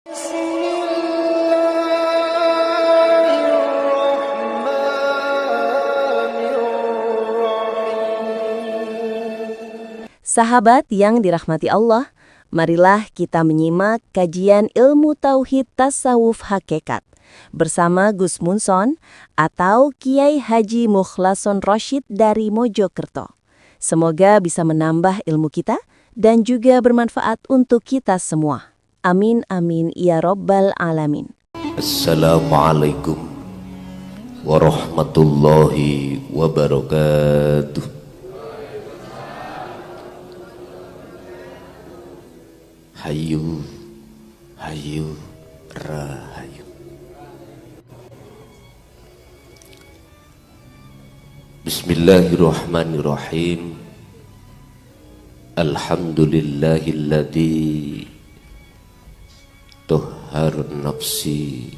Sahabat yang dirahmati Allah, marilah kita menyimak kajian ilmu tauhid tasawuf hakikat bersama Gus Munson atau Kiai Haji Mukhlason Rosyid dari Mojokerto. Semoga bisa menambah ilmu kita dan juga bermanfaat untuk kita semua. Amin amin ya rabbal alamin. Assalamualaikum warahmatullahi wabarakatuh. Hayu, hayu, rahayu. Bismillahirrahmanirrahim. Alhamdulillahilladzi tuhhar nafsi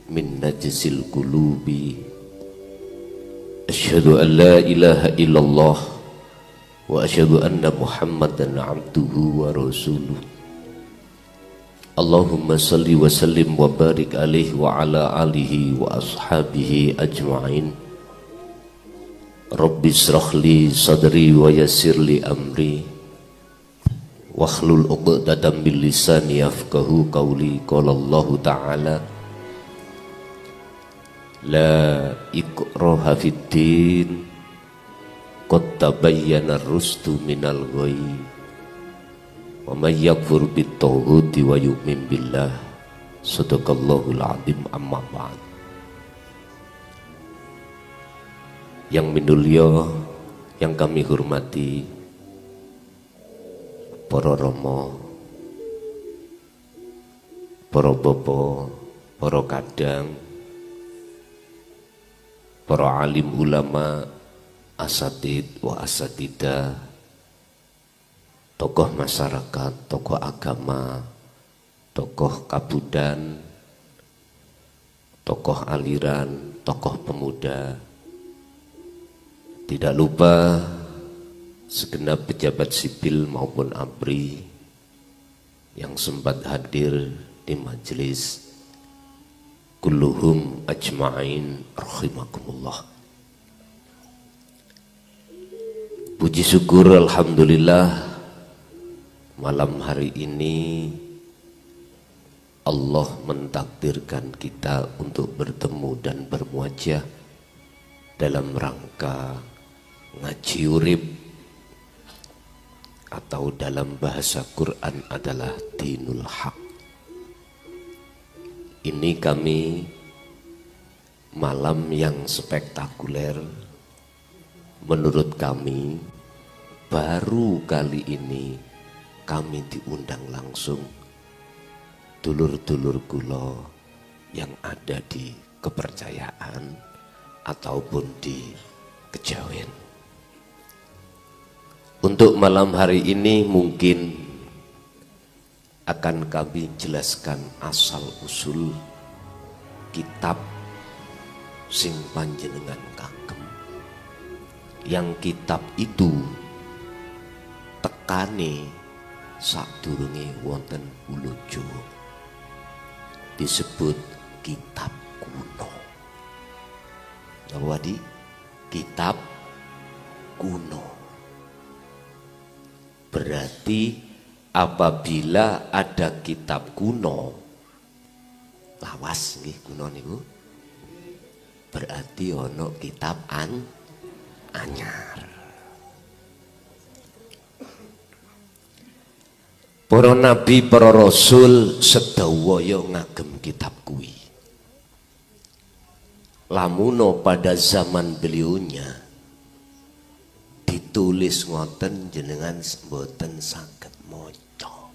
min najzil qulubi. Asyhadu an la ilaha illallah wa asyhadu anna Muhammadan abduhu wa rasuluh. Allahumma salli wa sallim wa barik alaihi wa ala alihi wa ashabihi ajma'in. Rabbi shrah li sadri wa yassir li amri wakhlul 'uqdatam min lisani yafqahu qawli. Qala Allah ta'ala la ikraha fid din qad tabayyana ar-rusdu minal ghayy wa may yakfur bit-taghuti wa yu'min billah. Shadaqallahul 'azim. Amma ba'd. Yang minulya, yang kami hormati para rama, para bapa, para kadang, para alim ulama, asatid wa asatidah, tokoh masyarakat, tokoh agama, tokoh kabudan, tokoh aliran, tokoh pemuda. Tidak lupa segenap pejabat sipil maupun ABRI yang sempat hadir di majelis. Kulluhum ajma'in rahimakumullah. Puji syukur alhamdulillah, malam hari ini Allah mentakdirkan kita untuk bertemu dan bermuajah dalam rangka ngaji urip, atau dalam bahasa Quran adalah dinul haq. Ini kami malam yang spektakuler. Menurut kami, baru kali ini kami diundang langsung dulur-dulur kula yang ada di kepercayaan ataupun di kejawen. Untuk malam hari ini mungkin akan kami jelaskan asal usul kitab sing panjenengan kagem. Yang kitab itu tekane sadurunge wonten ulujo disebut kitab kuno. Apa di kitab kuno? Berarti apabila ada kitab kuno, lawas nggih kuno niku, berarti ono kitab anyar. Para nabi, para rasul sedaya ngagem kitab kuwi. Lamuno pada zaman beliaunya ditulis ngoten jenengan mboten saged maca.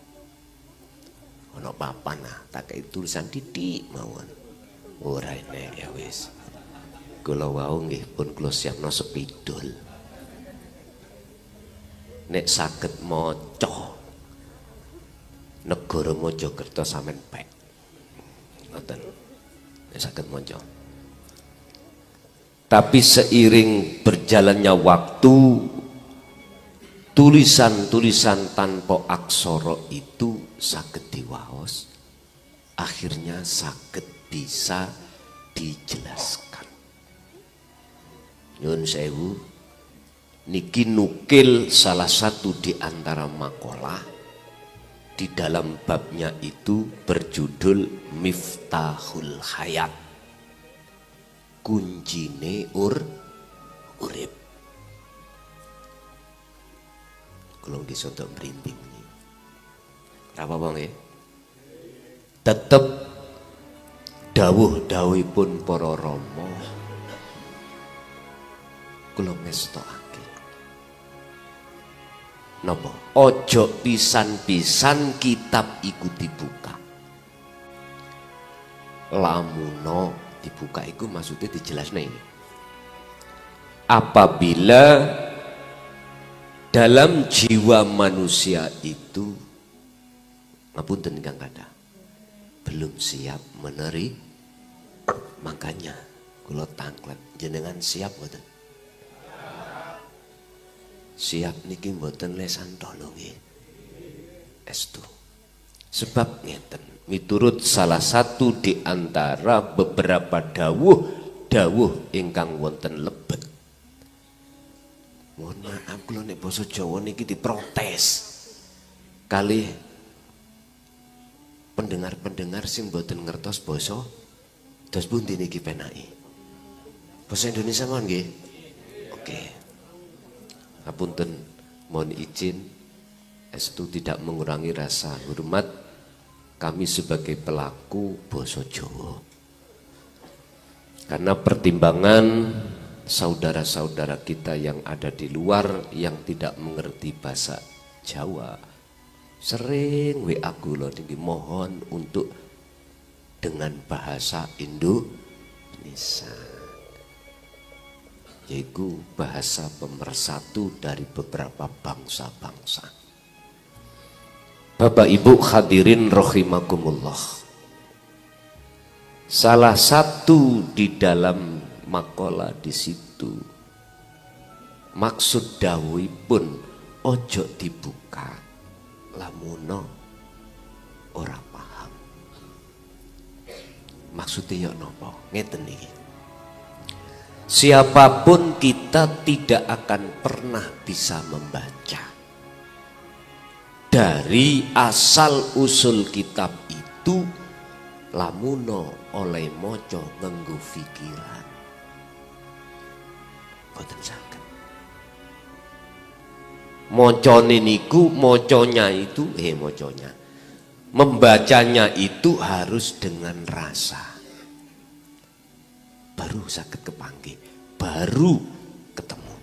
Ana papan tak kei tulisan titik mawon. Ora enek ya wis. Kula wau nggih pun kula siapno spidol. Nek saged maca negara Mojokerto sampean pek. Ngoten. Nek saged maca. Tapi seiring berjalannya waktu, tulisan-tulisan tanpa aksara itu saged diwaos, akhirnya saged bisa dijelaskan. Nyun sewu, niki nukil salah satu di antara makalah di dalam babnya itu berjudul Miftahul Hayat, kuncine urip. Kalau disontok berinting ini, apa bang ya? Tetep dawuh-dawuhipun para rama kula ngestokake. Napa? Ojo pisan-pisan kitab iku dibuka. Lamuno dibuka iku maksudnya dijelasno ini. Apabila dalam jiwa manusia itu ngapunten Kang Kada belum siap makanya kula tanglet jenengan siap mboten? Siap niki mboten lesan tolo nggih. Estu. Sebab ngeten, miturut salah satu di antara beberapa dawuh ingkang wonten lebet. Mohon maaf kula nek basa Jawa niki diprotes kalih pendengar-pendengar sing mboten ngertos basa dos pundi niki penake. Basa Indonesia mawon nggih. Oke. Apunten, mohon izin estu tidak mengurangi rasa hormat kami sebagai pelaku basa Jawa. Karena pertimbangan saudara-saudara kita yang ada di luar yang tidak mengerti bahasa Jawa sering WA kula niki mohon untuk dengan bahasa Indonesia, yaitu bahasa pemersatu dari beberapa bangsa-bangsa. Bapak Ibu hadirin rahimakumullah. Salah satu di dalam makalah di situ maksud dawuhipun ojo dibuka lamuno ora paham. Maksudnya ya napa? Ngeten niki. Siapapun kita tidak akan pernah bisa membaca dari asal usul kitab itu lamuno oleh moco nganggo pikiran. Boten saged. Mocone niku moconya itu membacanya itu harus dengan rasa. Baru sakit kepanggih, baru ketemu.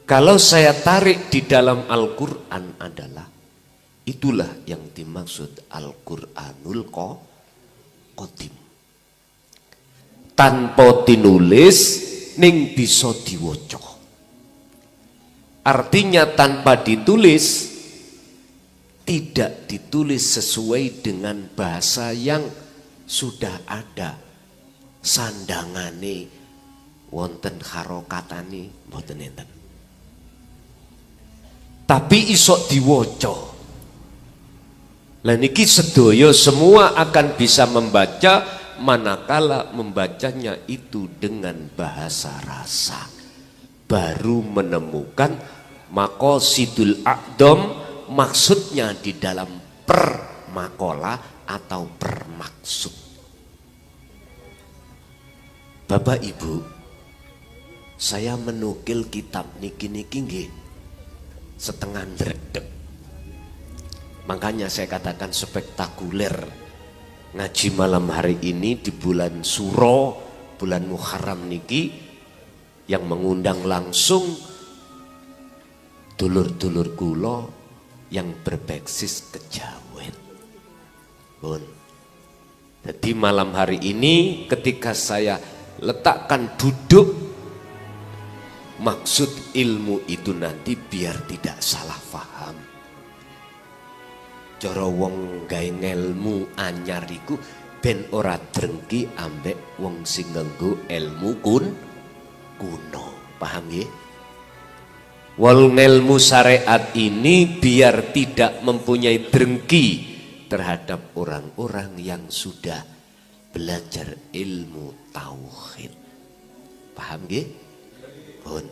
Kalau saya tarik di dalam Al-Quran adalah itulah yang dimaksud Al-Quranul Qadim. Tanpa tinulis ning bisa diwoco. Artinya tanpa ditulis, tidak ditulis sesuai dengan bahasa yang sudah ada. Sandangane wonten harokatane mboten enten. Tapi isok diwoco. Lah niki sedaya semua akan bisa membaca manakala membacanya itu dengan bahasa rasa. Baru menemukan maqasidul a'dham, maksudnya di dalam per makalah atau per maksud. Bapak Ibu, saya menukil kitab niki nggih setengah ndredeg. Makanya saya katakan spektakuler ngaji malam hari ini di bulan Suro, bulan Muharram niki yang mengundang langsung dulur-dulur kula yang berbasis kejawen. Pun. Jadi malam hari ini ketika saya letakkan duduk, maksud ilmu itu nanti biar tidak salah paham. Cara wong gawe ngelmu anyar iku ben ora drengki ambek wong sing nganggo ilmu kuno. Paham nggih? Wal ilmu syariat ini biar tidak mempunyai drengki terhadap orang-orang yang sudah belajar ilmu tauhid. Paham nggih? Pun.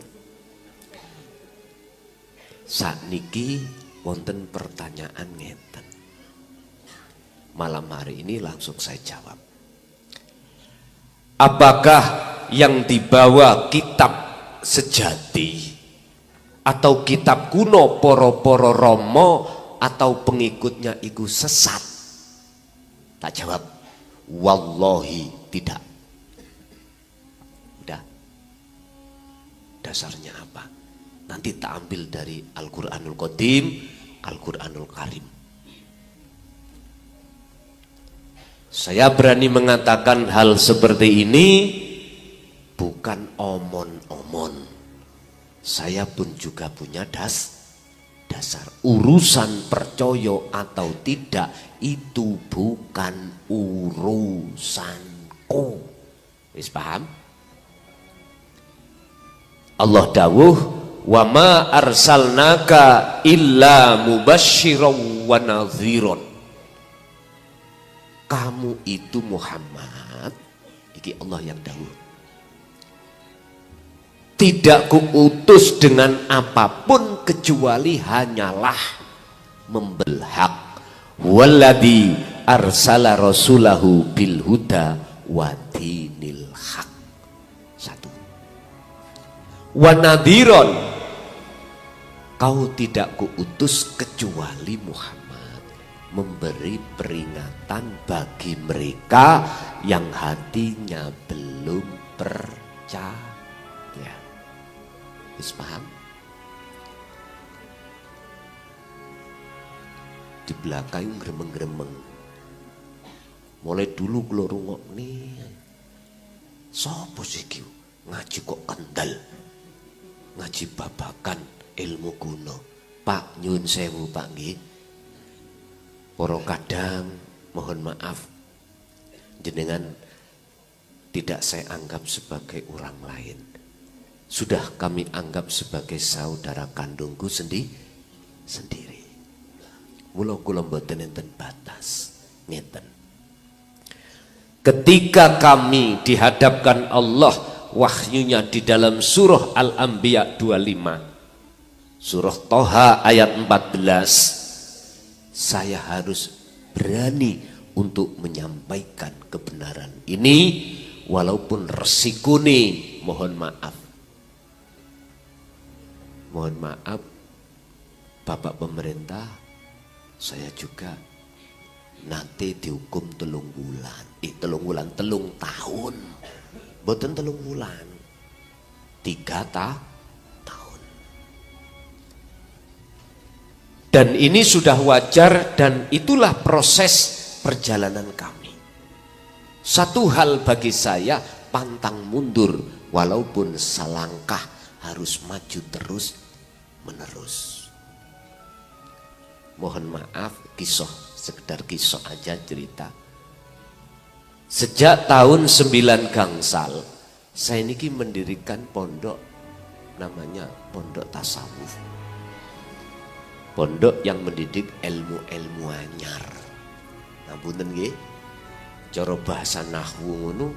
Sakniki wonten pertanyaan ngeten. Malam hari ini langsung saya jawab. Apakah yang dibawa kitab sejati atau kitab kuno poro-poro romo atau pengikutnya itu sesat? Tak jawab, wallahi tidak. Udah. Dasarnya apa? Nanti tak ambil dari Al-Quranul Qadim, Al-Quranul Karim. Saya berani mengatakan hal seperti ini bukan omon-omon. Saya pun juga punya dasar. Urusan percaya atau tidak itu bukan urusanku. Wis paham? Allah dawuh, wa ma arsalnaka illa mubasysyiran wa nadhiran. Kamu itu Muhammad, iki Allah yang dawuh, tidak kuutus dengan apapun kecuali hanyalah membelhak. Walladzi arsala rasulahu bil huda wa dinil haq. Satu. Wa nadhiron, kau tidak kuutus kecuali Muhammad memberi peringatan bagi mereka yang hatinya belum percaya. Paham? Di belakang gremeng-gremeng. Mulai dulu kula rungokne. Sopo sih ki ngaji kok kendal? Ngaji babakan ilmu kuno. Pak nyun sewu Pak nggih. Para kadang mohon maaf jenengan tidak saya anggap sebagai orang lain. Sudah kami anggap sebagai saudara kandungku sendiri. Mula kula mboten enten batas. Ngeten. Ketika kami dihadapkan Allah wahyunya di dalam surah Al-Anbiya 25, surah Toha ayat 14, saya harus berani untuk menyampaikan kebenaran ini walaupun resikune mohon maaf. Mohon maaf Bapak pemerintah, saya juga nanti dihukum 3 bulan. 3 tahun. Boten 3 bulan. 3 tahun. Dan ini sudah wajar dan itulah proses perjalanan kami. Satu hal bagi saya, pantang mundur walaupun selangkah harus maju terus menerus. Mohon maaf sekedar kisah aja cerita. Sejak tahun 9 gangsal saya niki mendirikan pondok namanya Pondok Tasawuf. Pondok yang mendidik ilmu-ilmu anyar. Ngapunten nggih. Cara bahasa nahwu ngono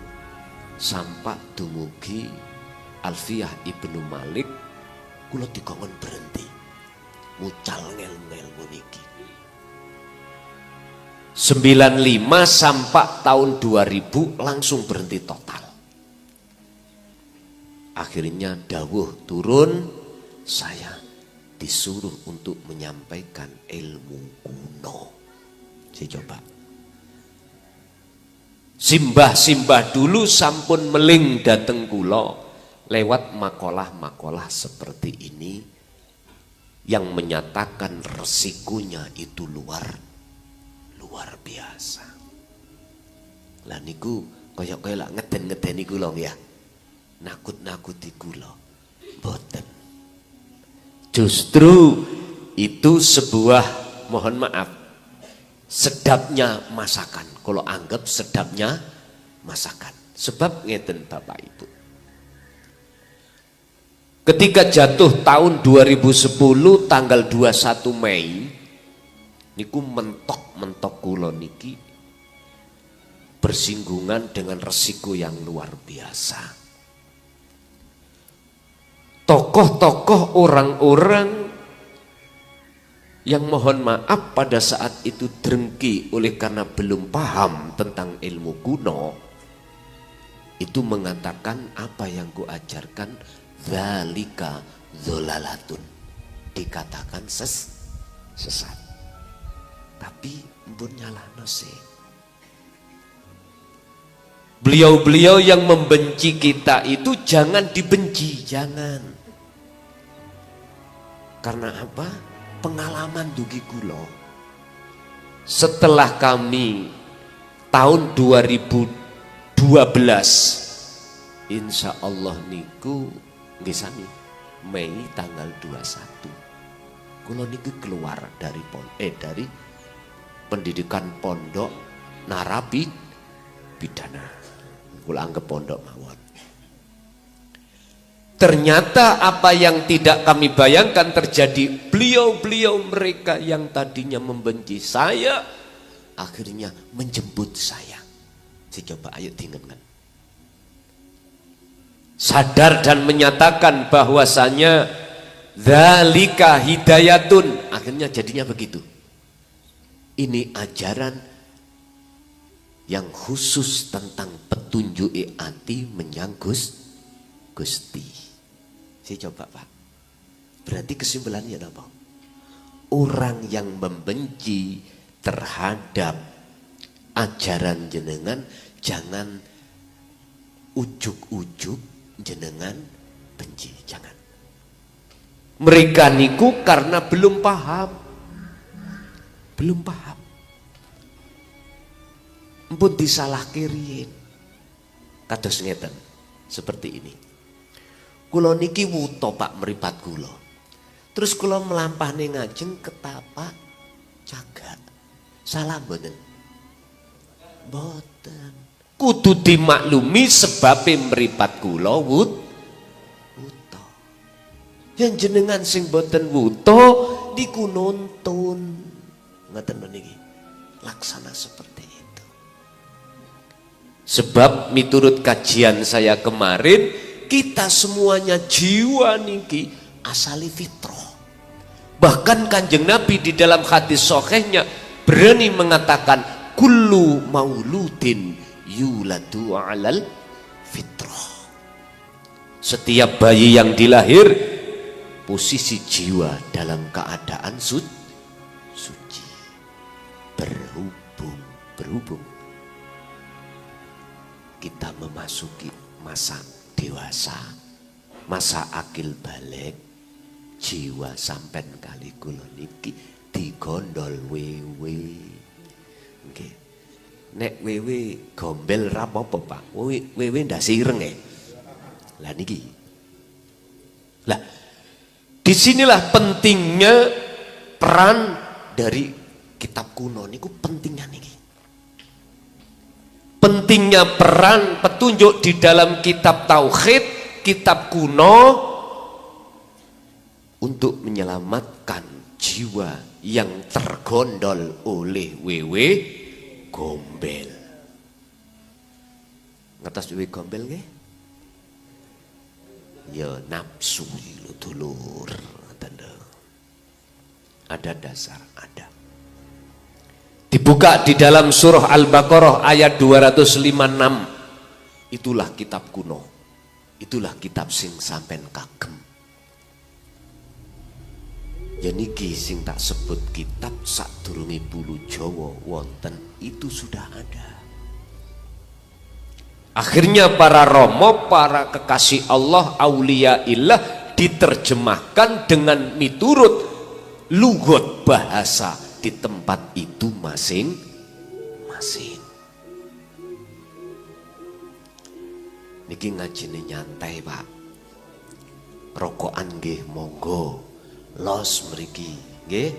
sampak dumugi Alfiyah Ibnu Malik kula dikongkon berhenti mucal ngel-ngelmu niki 95 sampai tahun 2000 langsung berhenti total. Akhirnya dawuh turun, saya disuruh untuk menyampaikan ilmu kuno. Saya coba simbah-simbah dulu sampun meling dateng kula lewat makalah-makalah seperti ini yang menyatakan resikonya itu luar biasa. Lah niku kaya lak ngeden-ngedeni kula ya. Nakut-nakuti kula. Boten. Justru itu sebuah mohon maaf sedapnya masakan. Kalau anggap sedapnya masakan. Sebab ngeten Bapak Ibu. Ketika jatuh tahun 2010 tanggal 21 Mei niku mentok-mentok kula niki bersinggungan dengan resiko yang luar biasa. Tokoh-tokoh orang-orang yang mohon maaf pada saat itu drengki oleh karena belum paham tentang ilmu kuno, itu mengatakan apa yang kuajarkan zalika zolalatun, dikatakan sesat. Tapi mbun nyalahno sih. Beliau-beliau yang membenci kita itu jangan dibenci, jangan. Karena apa? Pengalaman dugi kula. Setelah kami tahun 2012 insya Allah niku nggih sami Mei tanggal 21 kula niku keluar dari dari pendidikan pondok narapi pidana. Kula anggap pondok mawon. Ternyata apa yang tidak kami bayangkan terjadi, beliau-beliau mereka yang tadinya membenci saya akhirnya menjemput saya. Coba ayo diingatkan. Sadar dan menyatakan bahwasanya dzalika hidayatun, akhirnya jadinya begitu. Ini ajaran yang khusus tentang petunjuk ati menyang Gusti. Saya coba Pak. Berarti kesimpulannya apa? Orang yang membenci terhadap ajaran jenengan jangan ujuk-ujuk jenengan benci, jangan. Mereka niku karena belum paham. Belum paham. Empun disalah kiriin. Kados ngeten. Seperti ini. Kula niki wuto Pak mripat kula. Terus kula melampahne ngajeng ketapak cagat. Salah mboten? Mboten. Kudu dimaklumi sebab mripat kula wuto. Yang jenengan sing mboten wuto niku nuntun. Ngoten niki. Laksana seperti itu. Sebab miturut kajian saya kemarin, kita semuanya jiwa niki asali fitrah. Bahkan Kanjeng Nabi di dalam hadis sahihnya berani mengatakan kullu mauludin yuladu alal fitrah. Setiap bayi yang dilahir posisi jiwa dalam keadaan suci. Berhubung kita memasuki masa dewasa, masa akil balik, jiwa sampen kali kula niki digondol wewe. Nggih. Nek wewe gombel ra apa-apa, Pak. Wewe ndak sireng ya. Lah niki. Lah disinilah pentingnya peran dari kitab kuno niku pentingnya niki. Pentingnya peran petunjuk di dalam kitab tauhid, kitab kuno untuk menyelamatkan jiwa yang tergondol oleh wewe gombel. Ngertos wewe gombel nggih? Ya nafsu dulur. Ada dasar, ada. Dibuka di dalam surah Al-Baqarah ayat 256. Itulah kitab kuno. Itulah kitab sing sampen kagem. Ya niki sing tak sebut kitab sadurunge bulu Jawa wonten itu sudah ada. Akhirnya para romo, para kekasih Allah, aulia illah diterjemahkan dengan miturut lugat bahasa di tempat itu masing-masing. Niki ngajine nyantai Pak. Rokokan nggih monggo. Los mriki nggih.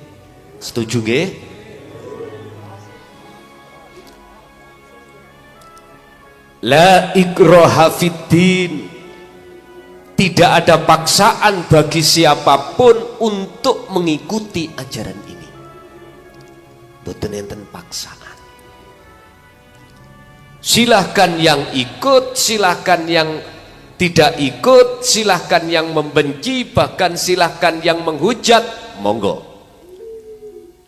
Setuju nggih? La ikraha fiddin. Tidak ada paksaan bagi siapapun untuk mengikuti ajaran ini. Boten enten paksaan. Silahkan yang ikut, silahkan yang tidak ikut, silahkan yang membenci, bahkan silahkan yang menghujat, monggo.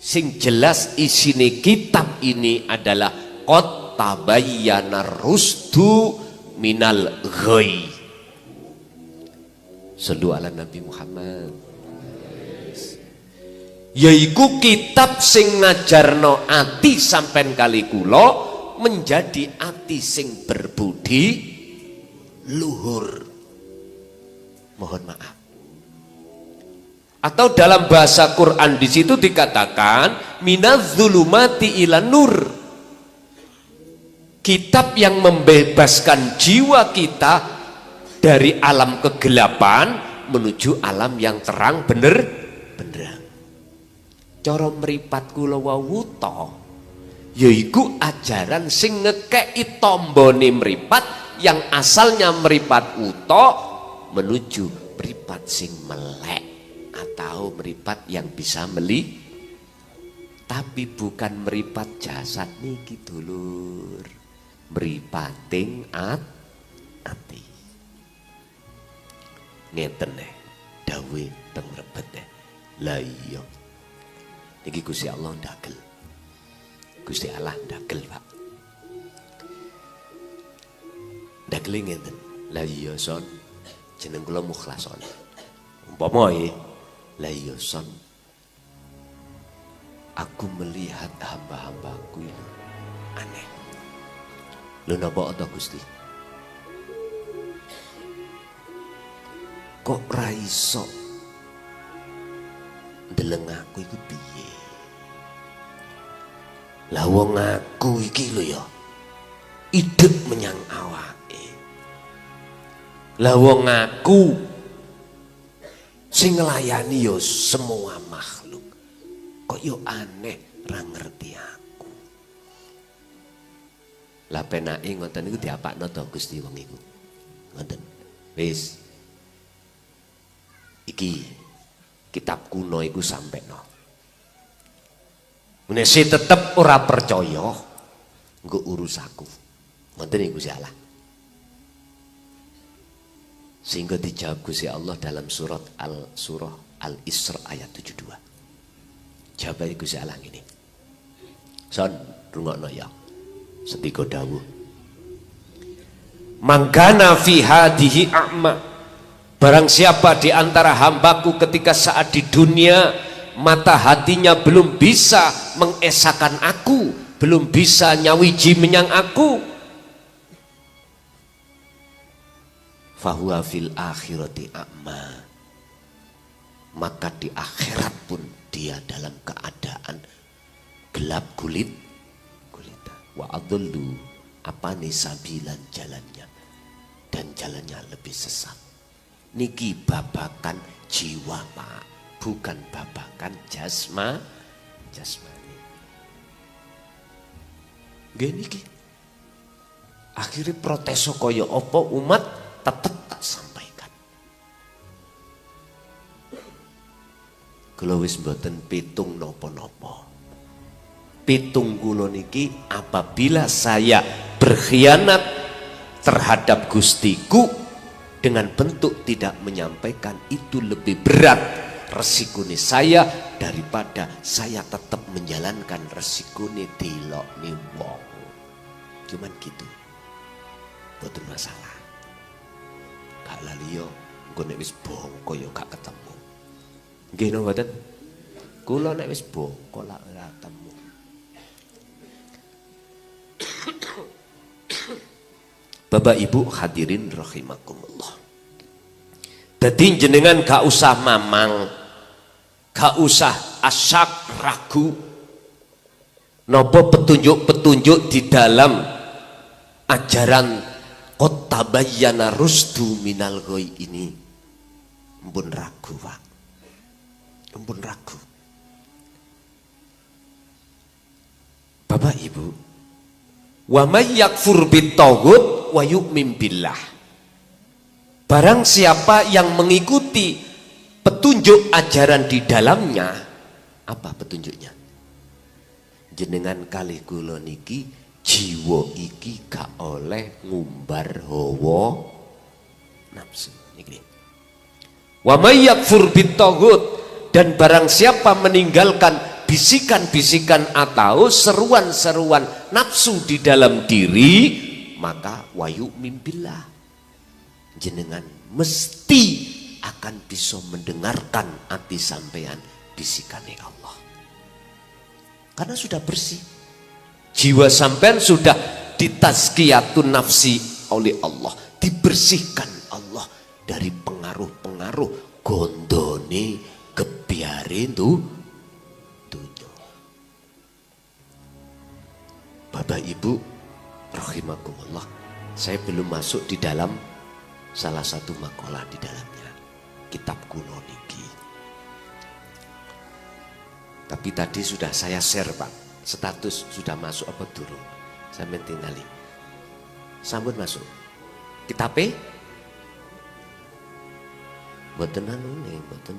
Sing jelas isine kitab ini adalah qad tabayyana rusdu minal ghoi. Sallu ala Nabi Muhammad. Yaiku kitab sing ngajarno ati sampean kali kula menjadi ati sing berbudi luhur. Mohon maaf. Atau dalam bahasa Quran di situ dikatakan minadz-zulumati ilan nur. Kitab yang membebaskan jiwa kita dari alam kegelapan menuju alam yang terang benderang. Cara mripat kula wau ta yaiku ajaran sing ngekeki tombone mripat yang asalnya mripat uta menuju mripat sing melek atau mripat yang bisa meli, tapi bukan mripat jasad niki dulur, mripating ati. Ngeten dawe teng mrebet la iya niki Gusti Allah ndagel. Gusti Allah ndagel, Pak. Ndagel ngeten. La iya son jeneng kula Mukhlason. Umpama la iya son aku melihat hamba-hambaku ini aneh. Lho napa ta Gusti? Kok ra iso ndeleng aku iku piye? Lah wong aku iki lho ya idep menyang awake. Lah wong aku sing nglayani ya semua makhluk. Kok yo aneh ra ngerti aku. Lah penake ngoten niku diapakno to Gusti wong iku. Ngoten. Wis. Iki kitab kuno iku sampeno. Menesi tetep ora percaya nggo urus aku. Ngoten niku Gusti Allah. Sehingga dijawab Gusti Allah dalam surah Al-Isra ayat 72. Jawaban Gusti Allah ngene. Son rungokno ya. Setiko dawuh. Mangkana fi hadihi a'ma. Barang siapa di antara hambaku ketika saat di dunia mata hatinya belum bisa mengesahkan aku, belum bisa nyawiji menyang aku, fahuwa fil akhirati a'ma, maka di akhirat pun dia dalam keadaan gelap kulit wa adullu apane sabilan jalannya, dan jalannya lebih sesat. Niki babakan jiwa Pak, bukan babakan jasmani. Nggih niki akhirnya protes kaya apa umat tetep tak sampaikan. Kula wis mboten pitung napa-napa. Pitung kula niki apabila saya berkhianat terhadap Gustiku dengan bentuk tidak menyampaikan, itu lebih berat resikune saya daripada saya tetap menjalankan resikune dilokne wong. Cuman gitu. Boten masalah. Gak lali yo engko nek wis bongko yo gak ketemu. Nggih no mboten? Kula nek wis bongko lak ora ketemu. Bapak Ibu hadirin rahimakumullah. Dadi jenengan gak usah mamang, gak usah asyak ragu. Napa petunjuk-petunjuk di dalam ajaran qad tabayyana rusdu minal ghoi ini mpun ragu, Pak. Mpun ragu. Bapak Ibu, wa may yakfur bitaghut wa yu'min billah. Barang siapa yang mengikuti petunjuk ajaran di dalamnya, apa petunjuknya? Jenengan kalih kula niki jiwa iki gak oleh ngumbar hawa nafsu. Niki. Wa may yakfur bitaghut, dan barang siapa meninggalkan bisikan-bisikan atau seruan-seruan nafsu di dalam diri, maka wayu mimbillah, jenengan mesti akan bisa mendengarkan ati sampean bisikane Allah. Karena sudah bersih. Jiwa sampean sudah ditazkiyatun nafsi oleh Allah, dibersihkan Allah dari pengaruh-pengaruh gondone kebiarin tuh. Bapak Ibu rahimakumullah, saya belum masuk di dalam salah satu makalah di dalamnya, kitab kuno niki. Tapi tadi sudah saya share Pak, status sudah masuk apa durung? Saya tinggali. Sampun masuk. Kitabe? Mboten anu nih, mboten.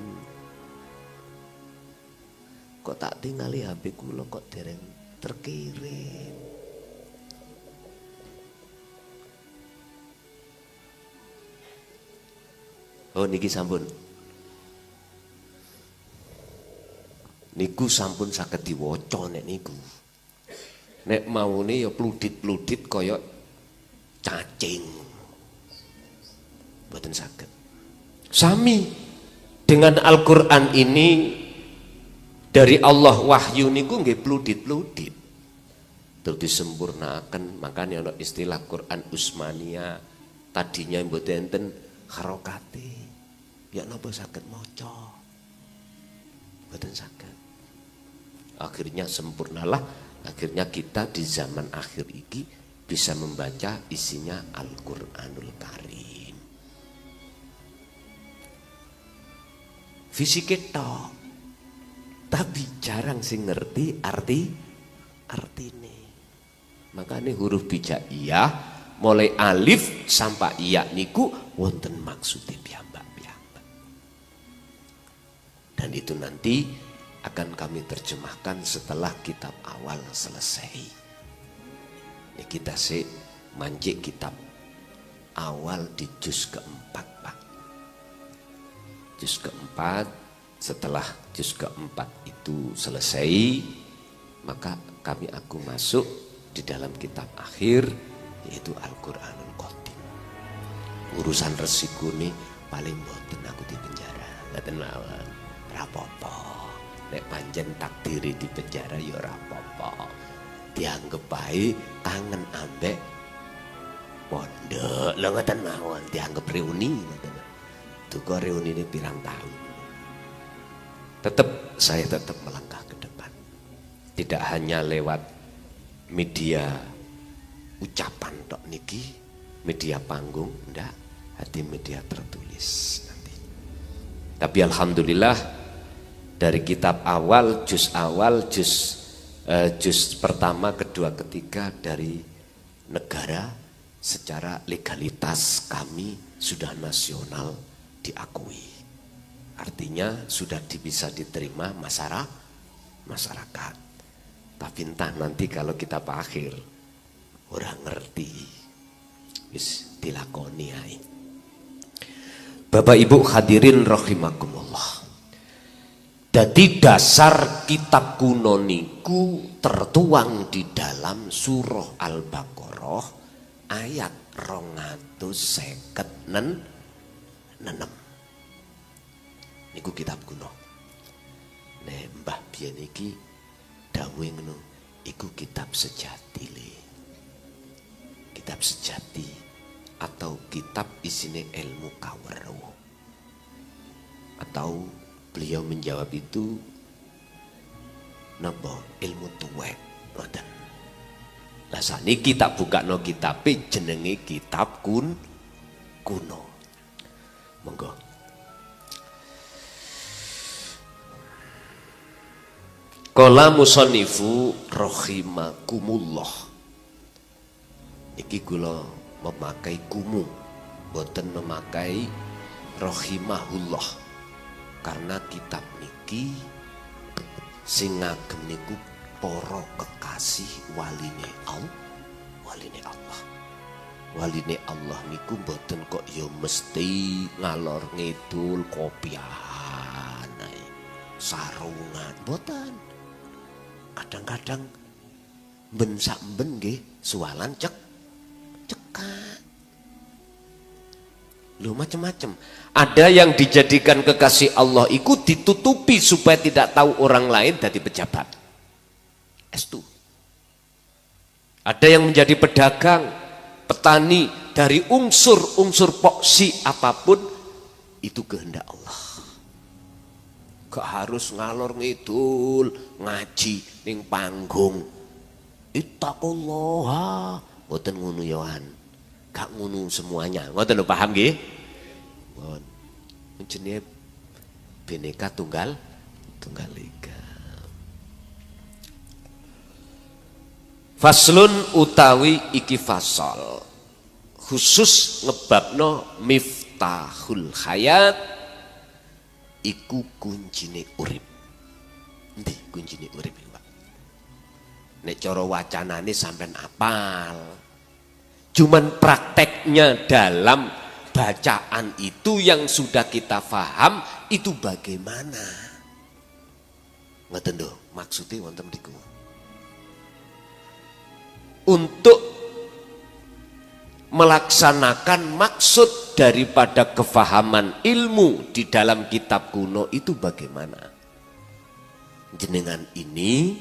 Kok tak tinggali HP kula kok dereng terkirim. Oh niki sampun. Niku sampun saged diwaca nek niku. Nek maune ya pludit-pludit kaya cacing. Mboten saged. Sami dengan Al-Qur'an ini dari Allah wahyu niku nggih pludit-pludit. Terus disempurnakan, makanya ana istilah Quran Usmania. Tadinya mboten enten harokate. Ya napa saged maca? Mboten saged. Akhirnya sempurnalah, akhirnya kita di zaman akhir ini bisa membaca isinya Al-Qur'anul Karim. Fisik tok. Tapi jarang sing ngerti artine. Makanya huruf hijaiyah mulai alif sampai iya niku wonten maksudnya piyambak-piyambak. Dan itu nanti akan kami terjemahkan setelah kitab awal selesai. Ini kita sih manjik kitab awal di juz keempat Pak. Juz keempat, setelah juz keempat itu selesai, maka aku masuk di dalam kitab akhir, yaitu Al-Qur'anul Qadim. Urusan resiko nih paling boten aku di penjara, ngaten mawon, rapopo. Nek panjen takdiri di penjara ya rapopo. Dianggap baik kangen ambek pondok, lho ngaten mawon, dianggap reuni ngaten. Tuh kok reuni ini pirang tahun. Saya tetap melangkah ke depan. Tidak hanya lewat media ucapan tok niki, media panggung, ndak, hati media tertulis nanti. Tapi alhamdulillah dari kitab awal, juz pertama, kedua, ketiga dari negara secara legalitas kami sudah nasional diakui. Artinya sudah bisa diterima masyarakat. Tapi entah nanti kalau kita akhir orang ngerti, wis dilakoni ae. Bapak Ibu hadirin rahimakumullah. Dadi dasar kitab kuno niku tertuang di dalam surah Al-Baqarah ayat 256. Niku kitab kuno. Nek Mbah biyen iki dawuh ngono, iku kitab sejati le. Kitab sejati atau kitab isine ilmu kaweruh. Atau beliau menjawab itu napa ilmu tuwek ngoten. Lah saniki tak bukakno kitabe jenenge kitab kuno. Monggo. Qala musannifu rahimakumullah. Niki kula memakai kumu boten memakai rahimahullah, karena kitab niki sing ngagem niku para kekasih waline Allah. Waline Allah niku boten kok ya mesti ngalor ngidul kopiahan sarungan, boten. Kadang-kadang ben sak ben nggih sualan cekak. Loh macam-macam. Ada yang dijadikan kekasih Allah iku ditutupi supaya tidak tahu orang lain dadi pejabat. Estu. Ada yang menjadi pedagang, petani, dari unsur-unsur poksi apapun itu kehendak Allah. Gak harus ngalor ngidul ngaji ning panggung. Ittaqullaha, mboten ngono yohan. Gak ngono semuanya. Ngoten lho, paham nggih? Mohon. Jenenge Bhinneka Tunggal Ika. Faslun utawi iki fasal khusus ngebabno miftahul hayat iku kuncine urip. Endi kuncine urip, Pak? Nek cara wacanane sampean apal. Cuman prakteknya dalam bacaan itu yang sudah kita paham itu bagaimana? Ngoten lho, maksudnya wonten mriku. Untuk melaksanakan maksud daripada kefahaman ilmu di dalam kitab kuno itu bagaimana? Jenengan ini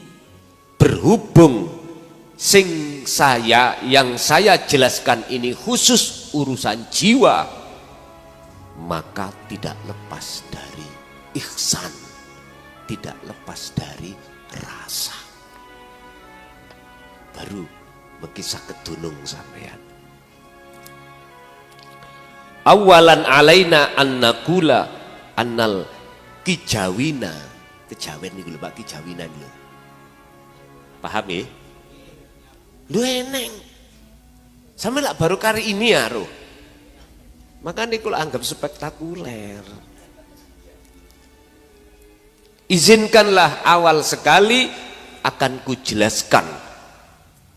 berhubung yang saya jelaskan ini khusus urusan jiwa, maka tidak lepas dari ihsan, tidak lepas dari rasa. Baru bekisah kedunung sampean. Awalan alaina an naqula annal kijawina. Kejawen niku lho Pak, kijawinan lho. Paham ya? Lu eneng. Sampe lak baru kali ini ya roh. Makanya kalau anggap spektakuler. Izinkanlah awal sekali akan kujelaskan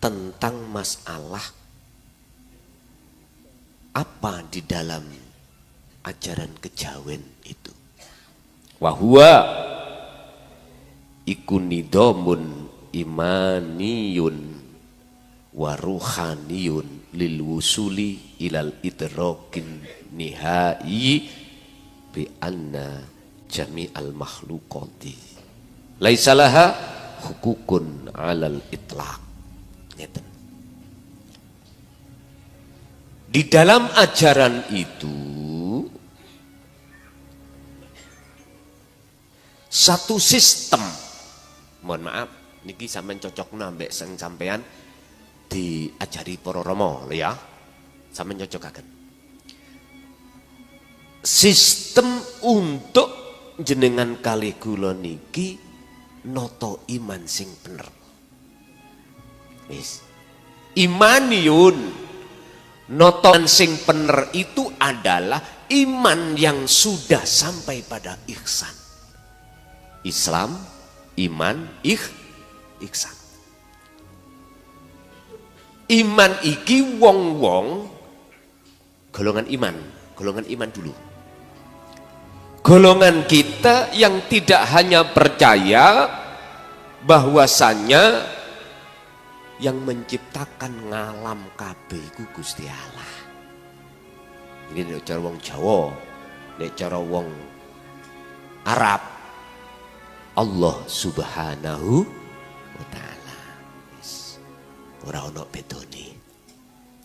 tentang masalah apa di dalam ajaran kejawen itu. Wahwa iku nidomun imaniyun waruhaniyun lil wusuli ilal idrokin nihai bi anna jami'al makhlukati laisalaha hukukun alal itlaq. Di dalam ajaran itu satu sistem, mohon maaf niki sampean cocok nambah sampean diajari para rama ya, sampean cocokaken sistem untuk jenengan kalih kula niki noto iman sing bener. Wis imaniyun, noton sing bener itu adalah iman yang sudah sampai pada ihsan. Islam, iman, ihsan. Iman iki wong-wong golongan iman dulu. Golongan kita yang tidak hanya percaya bahwasanya yang menciptakan ngalam kabeh iku Gusti Allah. Ini nek cara wong Jawa, nek cara wong Arab Allah Subhanahu wa taala. Ora ono bedone.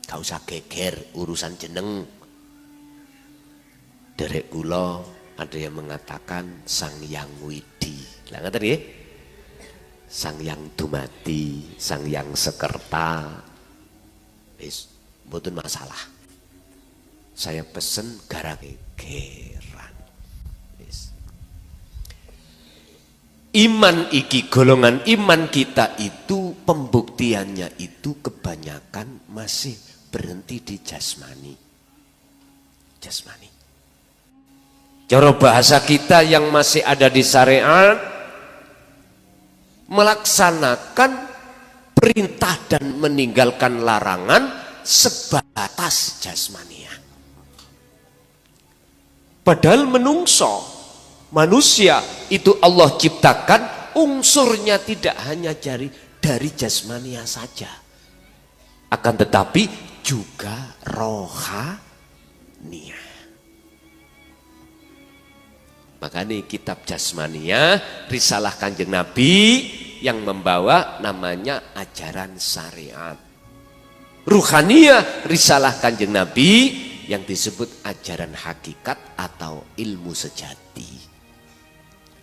Gak usah geger urusan jeneng. Derek kula ada yang mengatakan Sang Hyang Widi. Lah ngoten nggih? Sang Hyang Dumadi, Sang Hyang Sekerta. Wis mboten masalah. Saya pesen gara-geran. Wis. Iman iki, golongan iman kita itu pembuktiannya itu kebanyakan masih berhenti di jasmani. jasmani. Cara bahasa kita yang masih ada di syariat, melaksanakan perintah dan meninggalkan larangan sebatas jasmania. Padahal manusia itu Allah ciptakan unsurnya tidak hanya dari jasmania saja, akan tetapi juga rohania. Makanya kitab jasmania, risalah Kanjeng Nabi yang membawa namanya ajaran syariat. Ruhania, risalah Kanjeng Nabi yang disebut ajaran hakikat atau ilmu sejati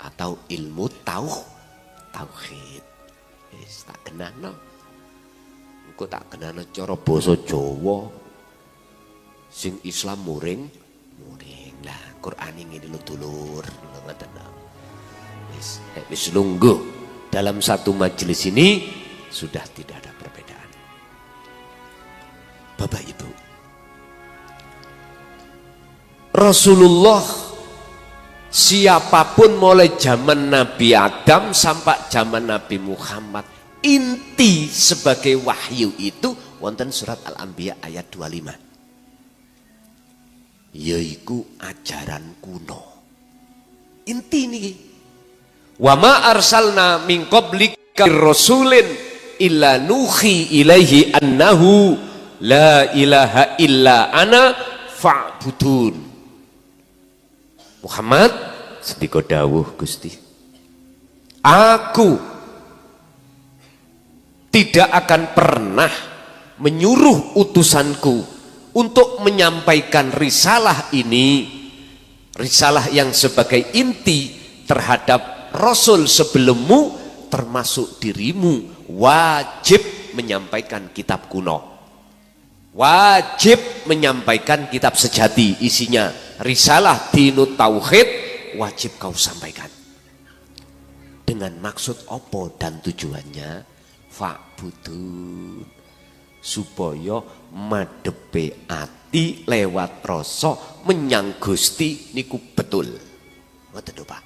atau ilmu tauhid. Tak kenano. Engko tak kenano cara basa Jawa. Sing Islam muring. Lah Quran ini lho dulur, ngoten. Wis lungguh dalam satu majelis ini sudah tidak ada perbedaan. Bapak Ibu, Rasulullah siapapun mulai zaman Nabi Adam sampai zaman Nabi Muhammad, inti sebagai wahyu itu wonten surat Al-Anbiya ayat 25. Yaiku ajaran kuno. Inti nih. Wa ma arsalna min qablika rasulin illa nuhi ilaihi annahu la ilaha illa ana fa'budun. Muhammad sedika dawuh Gusti, aku tidak akan pernah menyuruh utusanku untuk menyampaikan risalah ini, risalah yang sebagai inti terhadap Rasul sebelummu termasuk dirimu, wajib menyampaikan kitab kuno, wajib menyampaikan kitab sejati, isinya risalah dinut tauhid, wajib kau sampaikan. Dengan maksud opo dan tujuannya? Fa'budun, supaya madepe ati lewat rasa menyang Gusti niku betul. Ngoten lho Pak.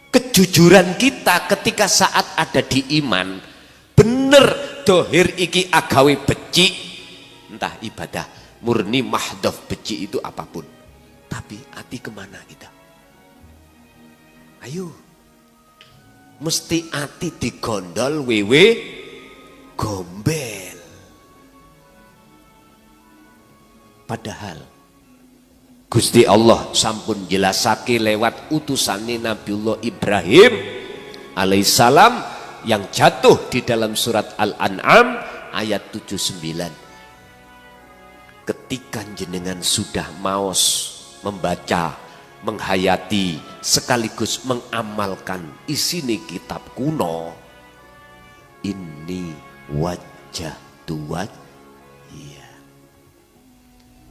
Kejujuran kita ketika saat ada di iman, bener dohir iki agawe becik, entah ibadah murni mahdhaf becik itu apapun, tapi ati kemana kita? Ayo, mesti ati digondol wewe gombel. Padahal Gusti Allah sampun jelasake lewat utusane Nabiullah Ibrahim alaihissalam yang jatuh di dalam surat Al-An'am ayat 79. Ketika jenengan sudah maos membaca, menghayati sekaligus mengamalkan isine kitab kuno, ini wajah tuat, iya,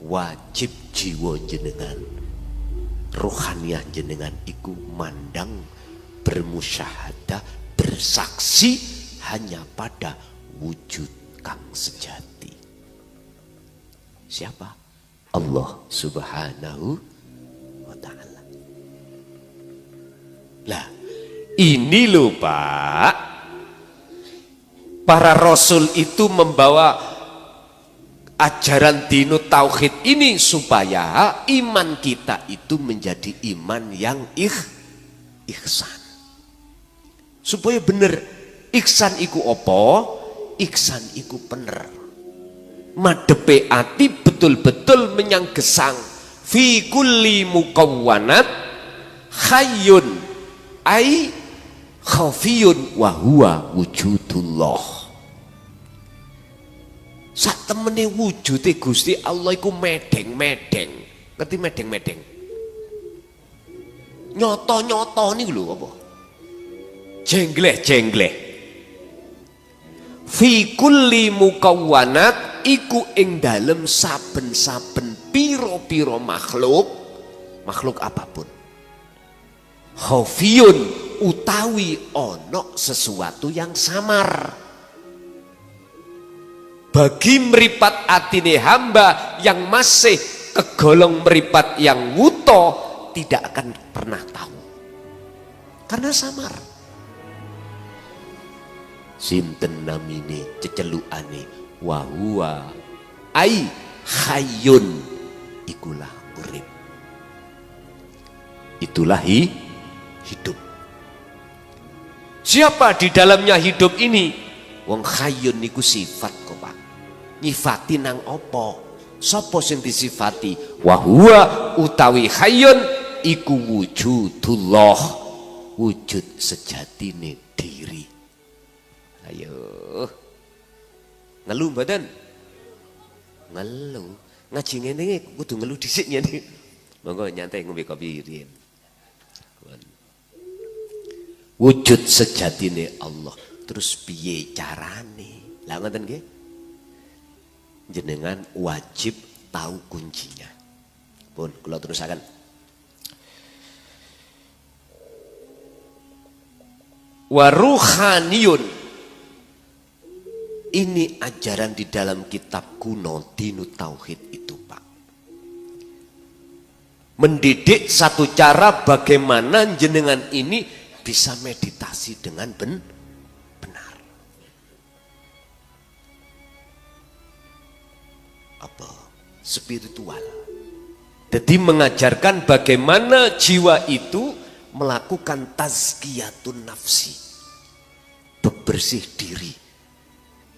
wajib jiwa jenengan, rohaniah jenengan iku mandang, bermusyahadah, bersaksi hanya pada wujud kang sejati. Siapa? Allah Subhanahu wa ta'ala. Lah, ini loh Pak, para rasul itu membawa ajaran dinut tauhid ini supaya iman kita itu menjadi iman yang ihsan. Supaya bener, ihsan iku opo? Ihsan iku bener. Madepe ati betul-betul menyang gesang. Fi kulli mukawwanat khayyun ai khafiyun wa huwa wujudullah. Sak temene wujude Gusti Allah iku medeng-medeng. Ngerti medeng-medeng? Nyoto-nyoto niku lho apa? Jengleh-jengleh. Fi kulli mukawwanat iku ing dalem saben-saben piro-piro makhluk apapun. Khafiyun utawi ono sesuatu yang samar. bagi meripat atine hamba yang masih kegolong meripat yang wuto tidak akan pernah tahu karena samar. Sinten namine cecelukane wa huwa ai hayyun ikulah urip, itulah hidup. Siapa di dalamnya hidup ini? Wong hayyun niku sifat kok Pak. Nyifati nang opo? Sapa sing disifati? Wa huwa utawi hayyun iku wujudullah, wujud sejatine diri. Ayo ngeluh mboten? Ngeluh. Ngaji ngene iki kudu ngeluh dhisik ngene. Monggo nyantai ngombe kopi riyen. Wujud sejatine Allah. Terus piye carane? Lah ngoten nggih. Jenengan wajib tahu kuncinya. Pun kula terusaken. Wa ruhaniyun. Ini ajaran di dalam kitab kuno Dinut Tauhid itu Pak. Mendidik satu cara bagaimana jenengan ini bisa meditasi dengan benar. Apa? Spiritual. Jadi mengajarkan bagaimana jiwa itu melakukan tazkiyatun nafsi. Bebersih diri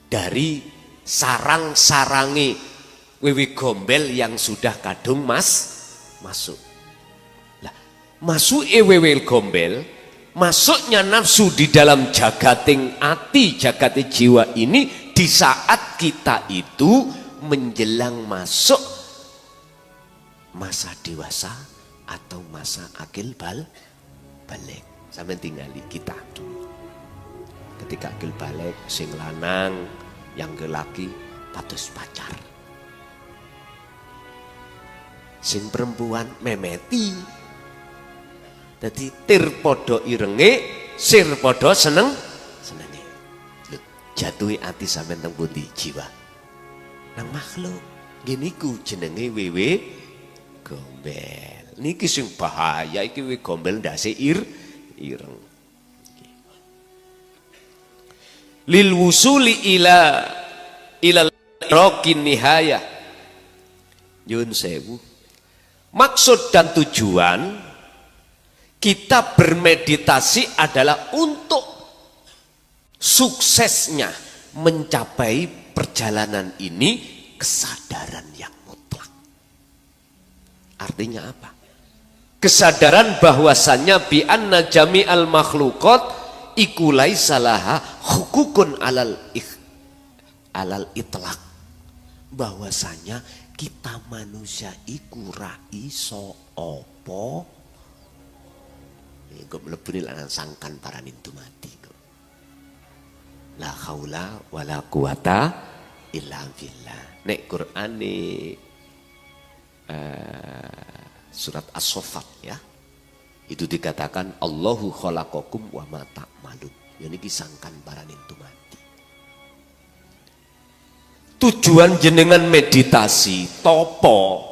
dari sarang-sarangi wiwi gombel yang sudah kadung masuk. Lah, masuk wiwi gombel, masuknya nafsu di dalam jagating ati, jagating jiwa ini di saat kita itu menjelang masuk masa dewasa atau masa akil balik. Sampai tinggali kita dulu. Ketika akil balik, sing lanang yang laki patus pacar. Sing perempuan memeti. Jadi tir podo irenge, sir podo senenge. Jatuhi ati sampean teng pundi jiwa. Nang makhluk. Gini ku jenenge wewe gombel. Niki sing bahaya iki wewe gombel ndase ireng. Lil wusuli ila rokin nihayah. Yun sewu. Maksud dan tujuan kita bermeditasi adalah untuk suksesnya mencapai perjalanan ini kesadaran yang mutlak. Artinya apa? Kesadaran bahwasannya bi anna jami'al makhluqat iku laisa laha hukukun alal itlaq, bahwasanya kita manusia iku ra iso apa kok mlebune lan sangkan paraning dumati kok. La haula wala quwata illa billah. Nek Qur'ane surat As-Saffat ya. Itu dikatakan Allahu khalaqakum wa ma ta'malun. Ya niki sangkan paraning dumati. Tujuan jenengan meditasi topo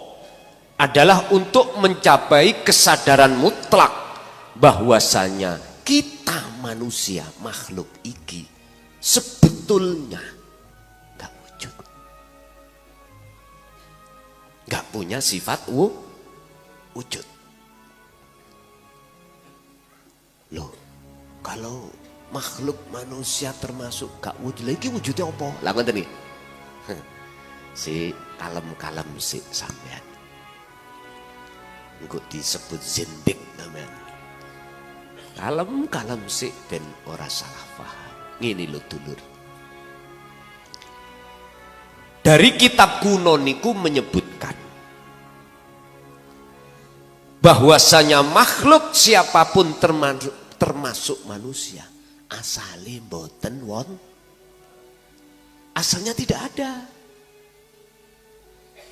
adalah untuk mencapai kesadaran mutlak bahwasanya kita manusia makhluk iki sebetulnya gak wujud. Gak punya sifat wujud. Loh, kalau makhluk manusia termasuk gak wujud, lagi wujudnya apa? Lah ngoten iki. Si kalem-kalem si sampean. Engko disebut zindik sampean. Kalem-kalem si ben ora salah paham. Ngene lho dulur. Dari kitab kuno niku menyebutkan bahwasanya makhluk siapapun termasuk manusia asale mboten asalnya tidak ada.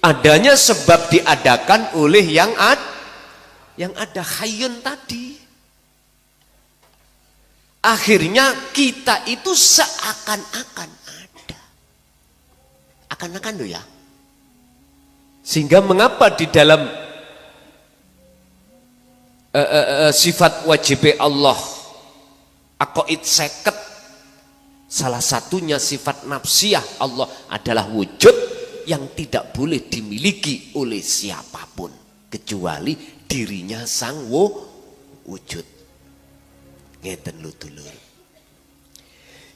Adanya sebab diadakan oleh yang ada hayyun tadi. Akhirnya kita itu seakan-akan ada. seakan-akan loh ya. Sehingga mengapa di dalam sifat wajib Allah aqaid 50, salah satunya sifat nafsiyah Allah adalah wujud yang tidak boleh dimiliki oleh siapapun kecuali dirinya sang wujud. Ngeten lho dulur.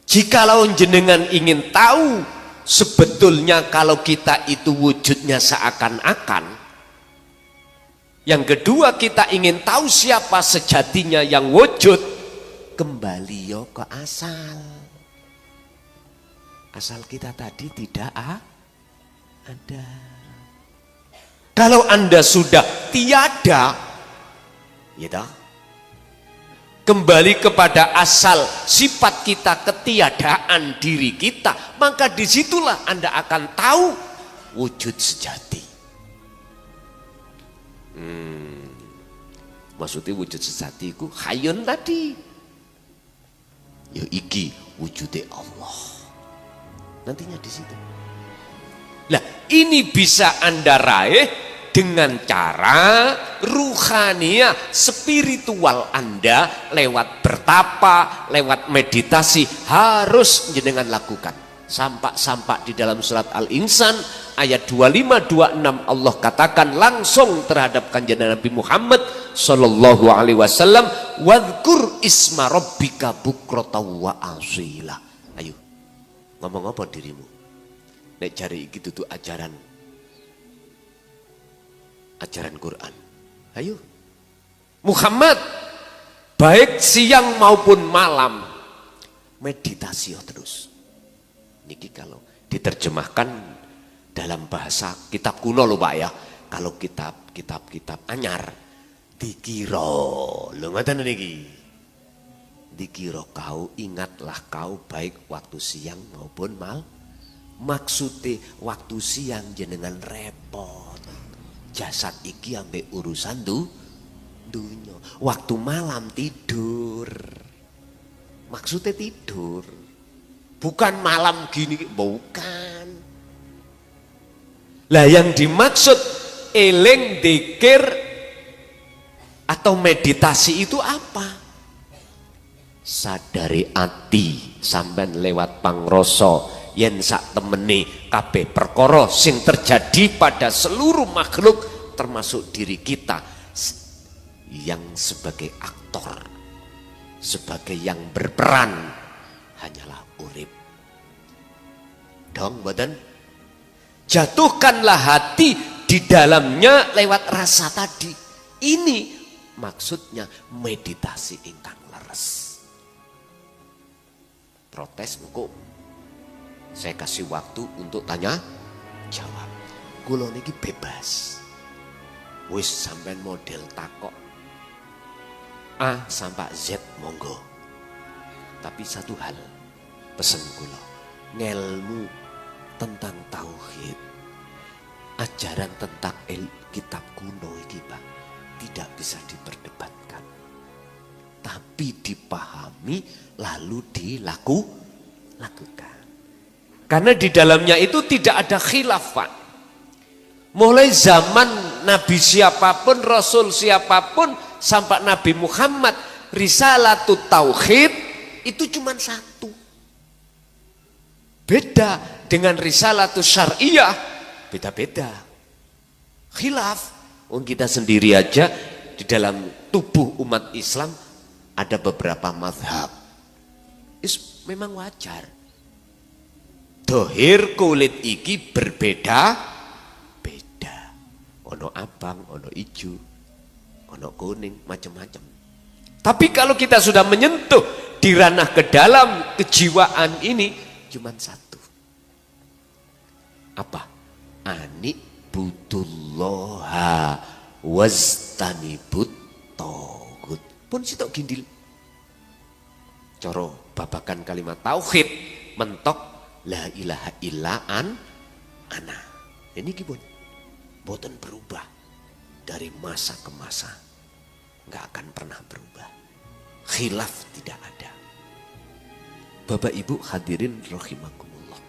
Jikalau jenengan ingin tahu sebetulnya kalau kita itu wujudnya seakan-akan, yang kedua kita ingin tahu siapa sejatinya yang wujud, kembali yo ke asal. Asal kita tadi tidak ada. Kalau Anda sudah tiada, ya toh, kembali kepada asal sifat kita, ketiadaan diri kita, maka disitulah Anda akan tahu wujud sejati. Maksudnya wujud sejati itu hayun tadi. Ya iki wujudnya Allah. Nantinya di situ. Nah, ini bisa Anda raih dengan cara ruhania, spiritual Anda lewat bertapa, lewat meditasi harus jenengan lakukan. Sampak-sampak di dalam surat Al-Insan ayat 25-26 Allah katakan langsung terhadap kanjeng Nabi Muhammad sallallahu alaihi wasallam, wadhkur isma rabbika bukratan wa asila. Ayo ngomong apa dirimu nek cari iki dudu ajaran Quran. Ayo Muhammad, baik siang maupun malam meditasi terus. Niki kalau diterjemahkan dalam bahasa kitab kuno loh Pak ya. Kalau kitab anyar dikira lho ngoten niki. Dikira kau, ingatlah kau baik waktu siang maupun maksudnya waktu siang jenengan repot. Jasad iki ambek urusan dunya. Waktu malam tidur. Maksudnya tidur. Bukan malam gini, bukan. Lah yang dimaksud eling, dzikir atau meditasi itu apa? Sadari ati sampean lewat pangroso yen sak temene kabeh perkara sing terjadi pada seluruh makhluk termasuk diri kita yang sebagai aktor, sebagai yang berperan hanyalah urip. Dong badan jatuhkanlah hati di dalamnya lewat rasa tadi. Ini maksudnya meditasi ingkang leres. Protes engko saya kasih waktu untuk tanya jawab. Kula niki bebas. Wis sampean model takok A sampai Z monggo. Tapi satu hal pesen kula, ngelmu tentang tauhid, ajaran tentang kitab kuno iki Pak, tidak bisa diperdebatkan. Tapi dipahami lalu dilakukan. Karena di dalamnya itu tidak ada khilaf Pak. Mulai zaman Nabi siapapun, Rasul siapapun, sampai Nabi Muhammad, risalatut tauhid itu cuma satu. Beda dengan risalatus syariah, beda-beda. Khilaf. Kita sendiri aja di dalam tubuh umat Islam ada beberapa mazhab. Memang wajar. Dohir kulit iki berbeda-beda. Ono abang, ono ijo, ono kuning, macam-macam. Tapi kalau kita sudah menyentuh di ranah ke dalam kejiwaan ini, cuma satu. Apa? Ani'budullaha wastanibut taghut. Pun sitok gindil. Coro babakan kalimat tauhid mentok la ilaha illa ana. Ini gimana? Boten berubah dari masa ke masa. Nggak akan pernah berubah. Khilaf tidak ada. Bapak Ibu hadirin rahimakumullah.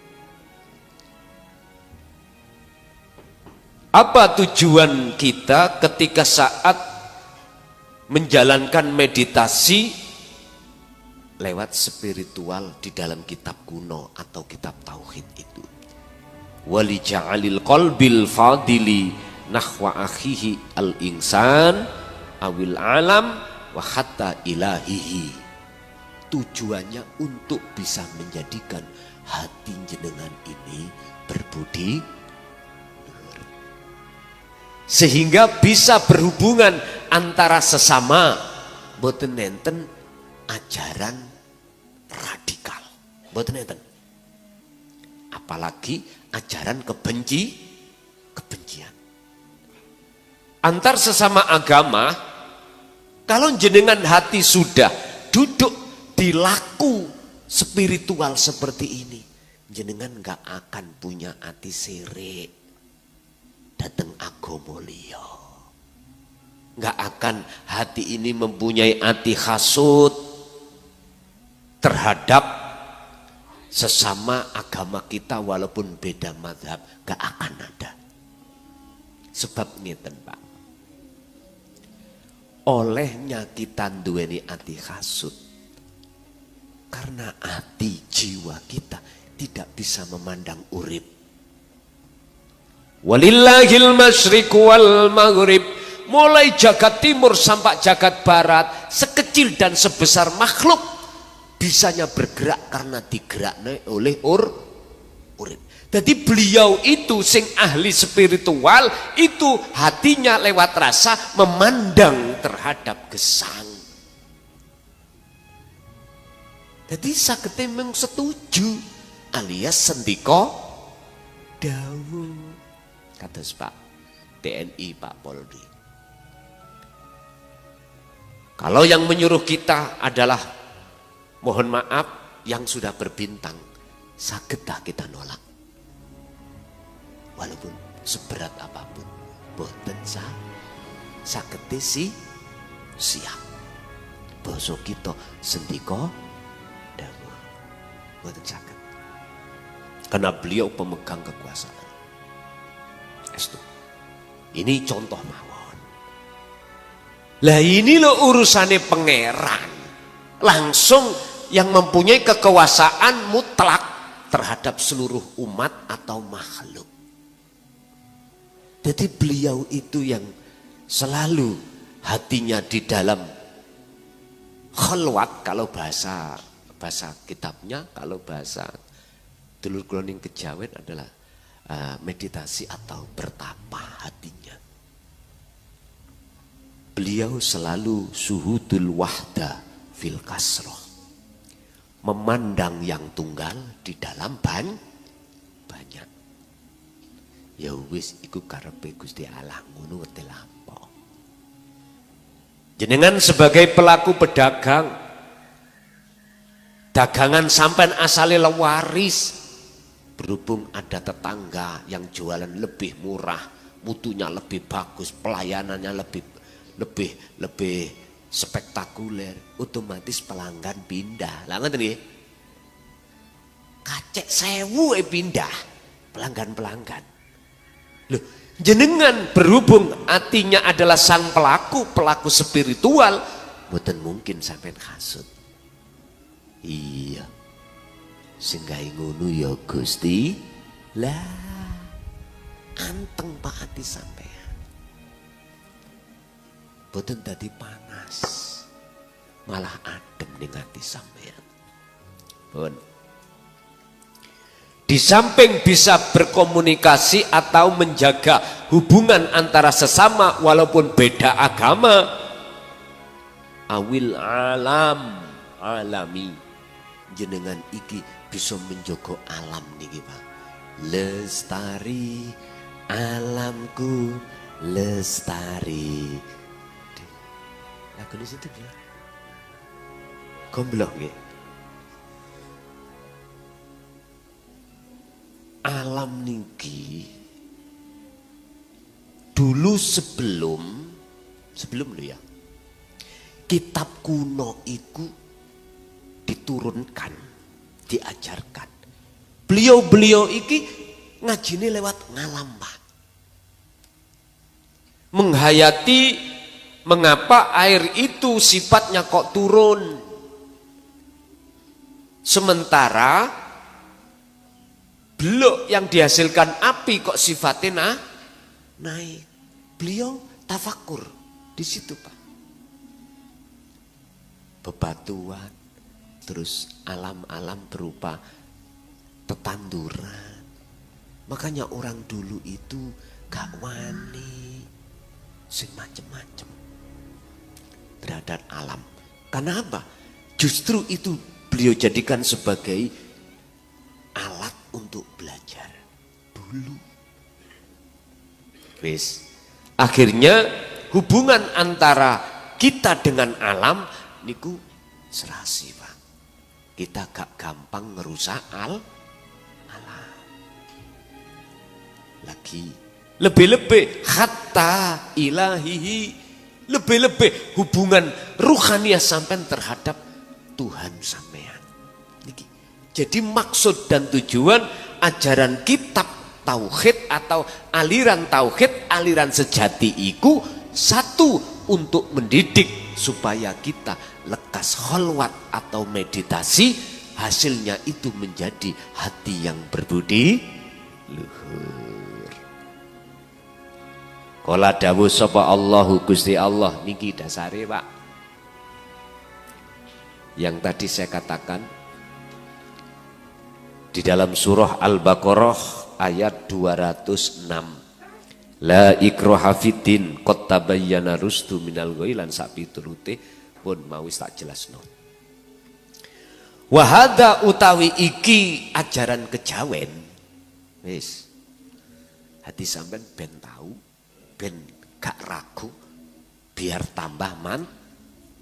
Apa tujuan kita ketika saat menjalankan meditasi lewat spiritual di dalam kitab kuno atau kitab tauhid itu? Wali ja'alil qalbil fadili nahwa akhihi al-insan awil alam wa hatta ilahihi. Tujuannya untuk bisa menjadikan hati jenengan ini berbudi luhur, sehingga bisa berhubungan antara sesama, boten nenten ajaran radikal, boten nenten, apalagi ajaran kebencian antar sesama agama. Kalau jenengan hati sudah duduk di laku spiritual seperti ini, jenengan gak akan punya hati sirik dateng agama liya, gak akan hati ini mempunyai hati hasud terhadap sesama agama kita walaupun beda mazhab, gak akan ada. Sebab ngeten Pak, olehnya kita duweni hati hasud karena hati jiwa kita tidak bisa memandang urip. Walillahil masyriq wal maghrib, mulai jagat timur sampai jagat barat, sekecil dan sebesar makhluk bisanya bergerak karena digeraknya oleh urip. Jadi beliau itu sing ahli spiritual itu hatinya lewat rasa memandang terhadap gesang. Jadi sagete mung setuju alias sendika dawuh kados Pak TNI, Pak Polri. Kalau yang menyuruh kita adalah mohon maaf yang sudah berbintang, sagedlah kita nolak. Walaupun seberat apapun, boten sagete siap. Basa kita sendika dawuh, boten saged. Karena beliau pemegang kekuasaan. Estu. Ini contoh mawon. Lah ini loh urusannya pangeran. Langsung yang mempunyai kekuasaan mutlak terhadap seluruh umat atau makhluk. Jadi beliau itu yang selalu hatinya di dalam khalwat, kalau bahasa kitabnya, kalau bahasa dulur kula ning kejawen adalah meditasi atau bertapa hatinya. Beliau selalu suhudul wahda fil kasroh, memandang yang tunggal di dalam banyak. Ya wis iku karepe Gusti Allah, ngono ngerti lampau. Jenengan sebagai pelaku pedagang, dagangan sampean asale lewaris, berhubung ada tetangga yang jualan lebih murah, mutunya lebih bagus, pelayanannya lebih spektakuler, otomatis pelanggan pindah. Lah ngoten nggih. Kacek 1000 pindah pelanggan. Loh, jenengan berhubung artinya adalah sang pelaku spiritual, mboten mungkin sampean hasud. Iya. Sing gawe ngono ya Gusti. Lah, anteng Pak ati sampean. Mboten dadi panas. Malah adem ning ati sampean. Pun. Di samping bisa berkomunikasi atau menjaga hubungan antara sesama walaupun beda agama, awil alami, jenengan iki bisa menjaga alam niki Pak. Lestari alamku lestari. Lagu di situ dia. Gomblok nggih. Alam niki dulu sebelum lo ya, kitab kuno itu diturunkan, diajarkan. Beliau iki ngajine lewat ngalam Pak. menghayati mengapa air itu sifatnya kok turun. Sementara beluk yang dihasilkan api kok sifatnya naik. Beliau tafakur di situ, Pak. Bebatuan, terus alam-alam berupa tetanduran. Makanya orang dulu itu gak wani sing macem-macem terhadap alam. Kenapa? Justru itu beliau jadikan sebagai alat untuk belajar dulu. Wis, akhirnya hubungan antara kita dengan alam niku serasi, Pak. Kita gak gampang ngerusak alam. Lagi lebih-lebih hatta ilahihi, lebih-lebih hubungan ruhaniah sampean terhadap Tuhan sampean. Jadi maksud dan tujuan ajaran kitab tauhid atau aliran tauhid, aliran sejati iku satu, untuk mendidik supaya kita lekas kholwat atau meditasi, hasilnya itu menjadi hati yang berbudi luhur. Kala dawuh sapa Allahu Gusti Allah niki dasare, Pak. Yang tadi saya katakan di dalam surah Al-Baqarah ayat 206. La ikraha fiddin qad tabayyana rusdu minal ghayy lan sak piturute pun mau tak jelasno. Wa hadza utawi iki ajaran kejawen. Wis. Hati sampean ben tahu, ben gak ragu, biar tambah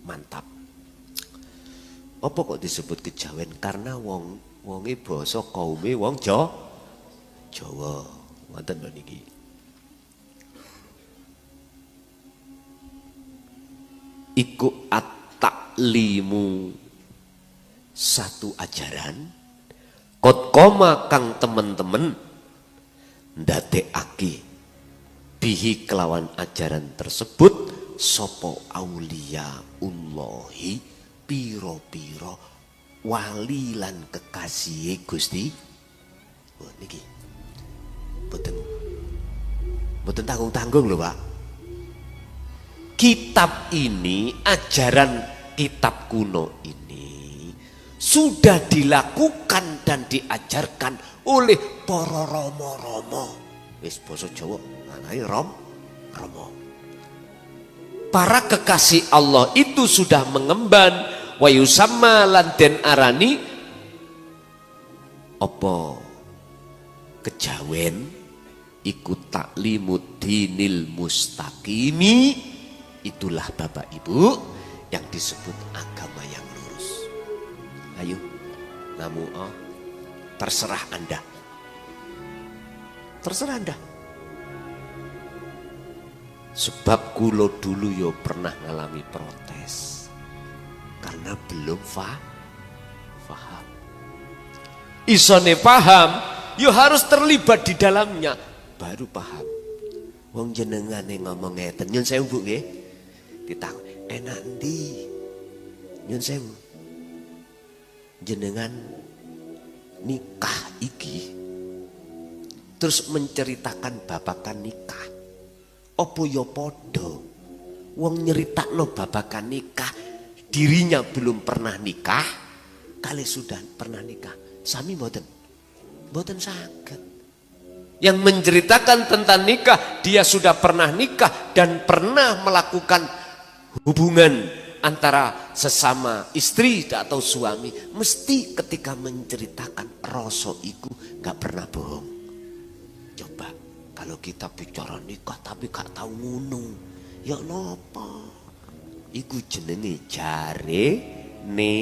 mantap. Apa kok disebut kejawen? Karena wonge basa kaume wong Jawa. Ngoten lho niki. Iku at-ta'limu, satu ajaran kot koma kang temen-temen ndadekake bihi kelawan ajaran tersebut sopo aulia ullahi piro-piro wali lan kekasih Gusti. Oh, niki boten tanggung-tanggung lho, Pak. Kitab ini, ajaran kitab kuno ini sudah dilakukan dan diajarkan oleh para rama-rama. Wis basa Jawa manane rama. Para kekasih Allah itu sudah mengemban wa yusamma lan den arani apa kejawen iku taklimud dinil mustaqimi. Itulah Bapak Ibu yang disebut agama yang lurus. Ayo namu terserah Anda. Terserah Anda. Sebab kulo dulu yo pernah ngalami protes karena belum paham. Isone paham, yo harus terlibat di dalamnya baru paham. Wong jenengane ngomong ngeten, nyun sewu Bu nggih. Ditakon, enak ndi? Nyun sewu. Jenengan nikah iki terus menceritakan babakan nikah. Opo yo podo. Wong nyeritakno babakan nikah, dirinya belum pernah nikah, kali sudah pernah nikah. Sami mboten saged. Yang menceritakan tentang nikah, dia sudah pernah nikah dan pernah melakukan hubungan antara sesama istri atau suami. Mesti ketika menceritakan rasa iku gak pernah bohong. Coba kalau kita bicara nikah tapi gak tahu ngono, ya napa? Iku jenenge jarene.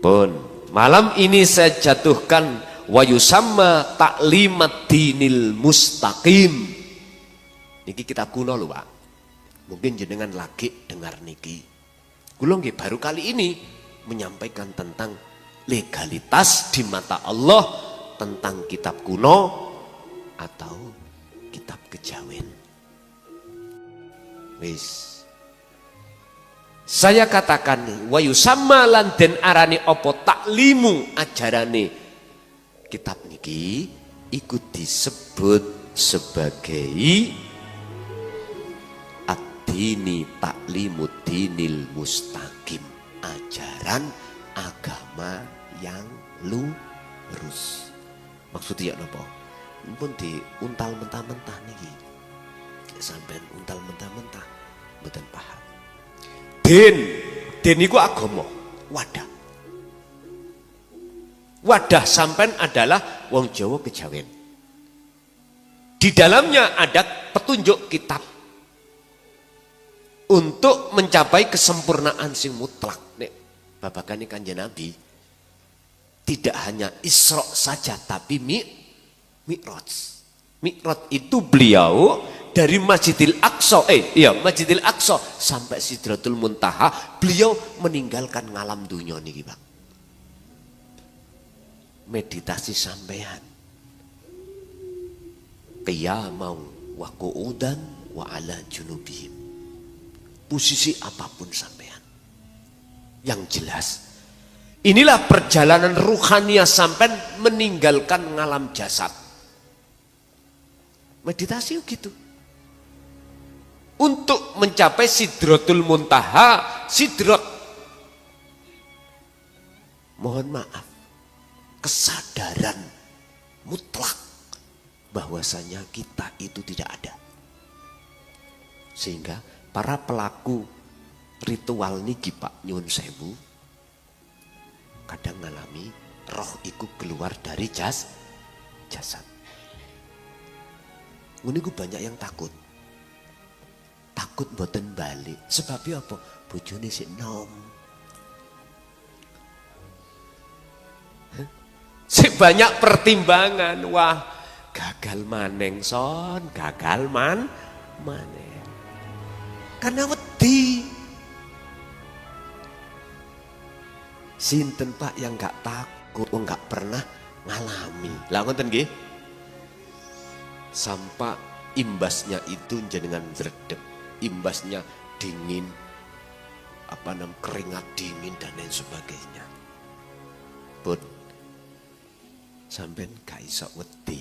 Pun malam ini saya jatuhkan wa yusamma ta'limat dinil mustaqim. Niki kitab kuno lho, Pak. Mungkin jenengan lagi dengar niki. Kula nggih baru kali ini menyampaikan tentang legalitas di mata Allah tentang kitab kuno atau kitab kejawen. Wis. Saya katakan wa yusamma lan den arani apa taklimu ajarane kitab niki iku disebut sebagai ad-dini taklimud dinil mustaqim, ajaran agama yang lurus. Maksudnya napa? Pun diuntal mentah-mentah niki. Sampeyan untal mentah-mentah mboten paham. Den niku agama, wadah. Wadah sampean adalah wong Jawa kejawen. Di dalamnya ada petunjuk kitab untuk mencapai kesempurnaan sing mutlak. Nek babakane Kanjeng Nabi tidak hanya Isra saja tapi Mi'raj. Mi'raj itu beliau dari Masjidil Aqsa, Masjidil Aqsa sampai Sidratul Muntaha, beliau meninggalkan ngalam dunia niki, Bang. Meditasi sampean. Qiyamau wa qu'udan wa ala junubihim. Posisi apapun sampean. Yang jelas, inilah perjalanan ruhania sampean meninggalkan ngalam jasad. Meditasi gitu. Untuk mencapai Sidratul Muntaha, sidrat. Mohon maaf, kesadaran mutlak bahwasanya kita itu tidak ada. Sehingga para pelaku ritual niki Pak nyuwun sewu kadang ngalami roh iku keluar dari jasad. Ngene banyak yang takut. Takut mboten balik. Sebabnya apa? Bojone sik nom. Sik banyak pertimbangan. Wah, gagal maneng son, gagal maneng. Karena wedi. Sinten Pak yang gak takut, gak pernah ngalami. Lah ngoten nggih. Sampai imbasnya itu jenengan zredeg. Imbasnya dingin, keringat dingin dan lain sebagainya. Pun sampean gak iso wedi.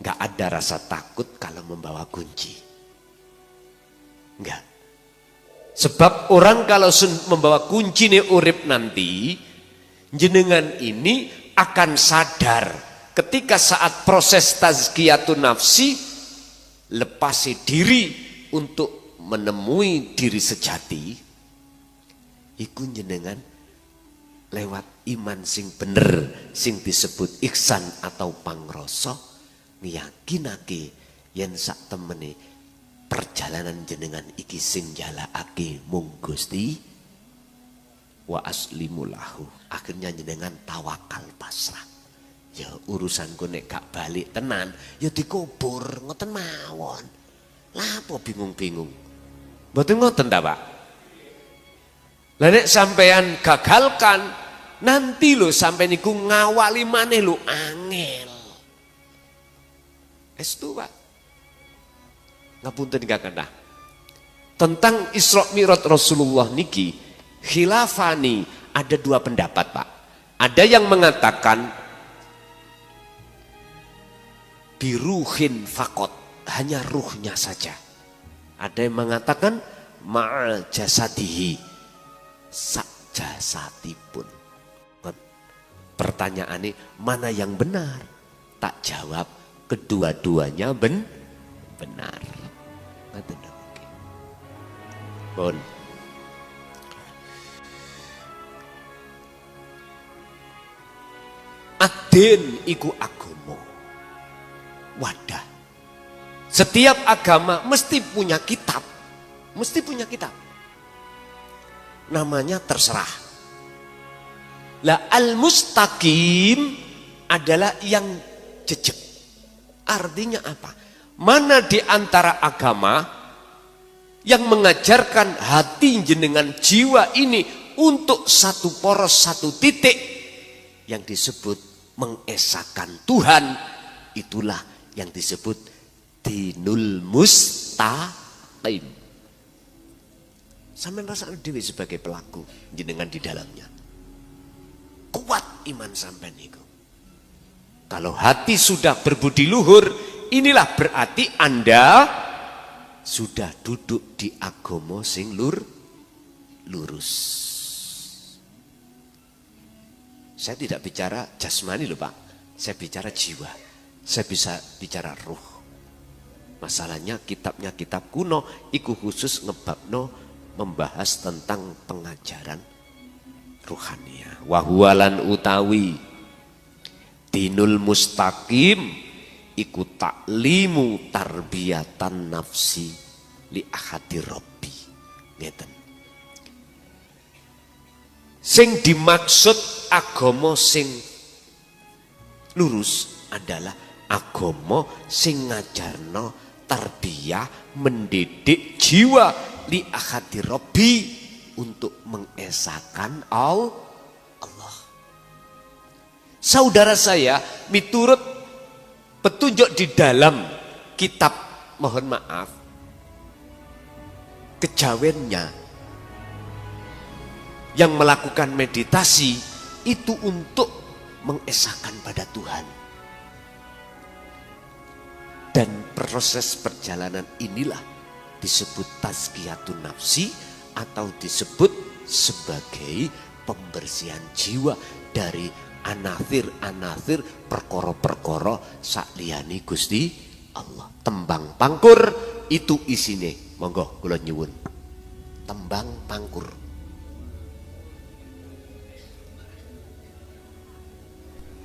Gak ada rasa takut kalau membawa kunci. Enggak. Sebab orang kalau membawa kunci nih urip nanti, jenengan ini akan sadar ketika saat proses tazkiyatun nafsi, lepasi diri untuk menemui diri sejati, iku jenengan lewat iman sing bener, sing disebut ihsan atau pangrasa, ngiyakinake yen sak temene perjalanan jenengan iki sing jalakake mung Gusti wa aslimu lahu. Akhirnya jenengan tawakal pasrah. Ya urusanku nek gak balik tenan, ya dikubur ngoten mawon. Lah apa bingung-bingung? Mboten ngoten ta, Pak? Lah nek sampean gagalkan, nanti lho sampean niku ngawali maneh lho angel. Estu, Pak. Ngapunten kakanda. Tentang Isra Mi'raj Rasulullah niki, khilafani ada dua pendapat, Pak. Ada yang mengatakan biruhin fakot, hanya ruhnya saja. Ada yang mengatakan ma'al jasadihi, sak jasadipun. Pertanyaannya mana yang benar? Tak jawab, kedua-duanya benar. Bon. Adin iku agama. Wadah. Setiap agama mesti punya kitab. Mesti punya kitab. Namanya terserah. Lah al-mustaqim adalah yang jejak. Artinya apa? Mana di antara agama yang mengajarkan hati jenengan jiwa ini untuk satu poros, satu titik yang disebut mengesahkan Tuhan, itulah yang disebut dinul mustaqim. Sampeyan rasane dhewe sebagai pelaku jenengan di dalamnya. Kuat iman sampean itu. Kalau hati sudah berbudi luhur, inilah berarti Anda sudah duduk di agama sing lurus. Saya tidak bicara jasmani loh Pak, saya bicara jiwa, saya bisa bicara ruh. Masalahnya kitabnya kitab kuno, iku khusus ngebabno membahas tentang pengajaran ruhania. Wahualan utawi dinul mustaqim iku taklimu tarbiyatan nafsi li ahadi rabbi. Ngeten. Sing dimaksud agama sing lurus adalah agama sing ngajarno tarbiyah, mendidik jiwa li ahadi rabbi untuk mengesahkan Allah. Saudara saya, miturut petunjuk di dalam kitab, mohon maaf, kejawennya yang melakukan meditasi itu untuk mengesahkan pada Tuhan. Dan proses perjalanan inilah disebut tazkiyatun nafsi atau disebut sebagai pembersihan jiwa dari anathir-anathir perkara-perkara sakliyane Gusti Allah. Tembang pangkur itu isine, monggo kula nyuwun. Tembang pangkur.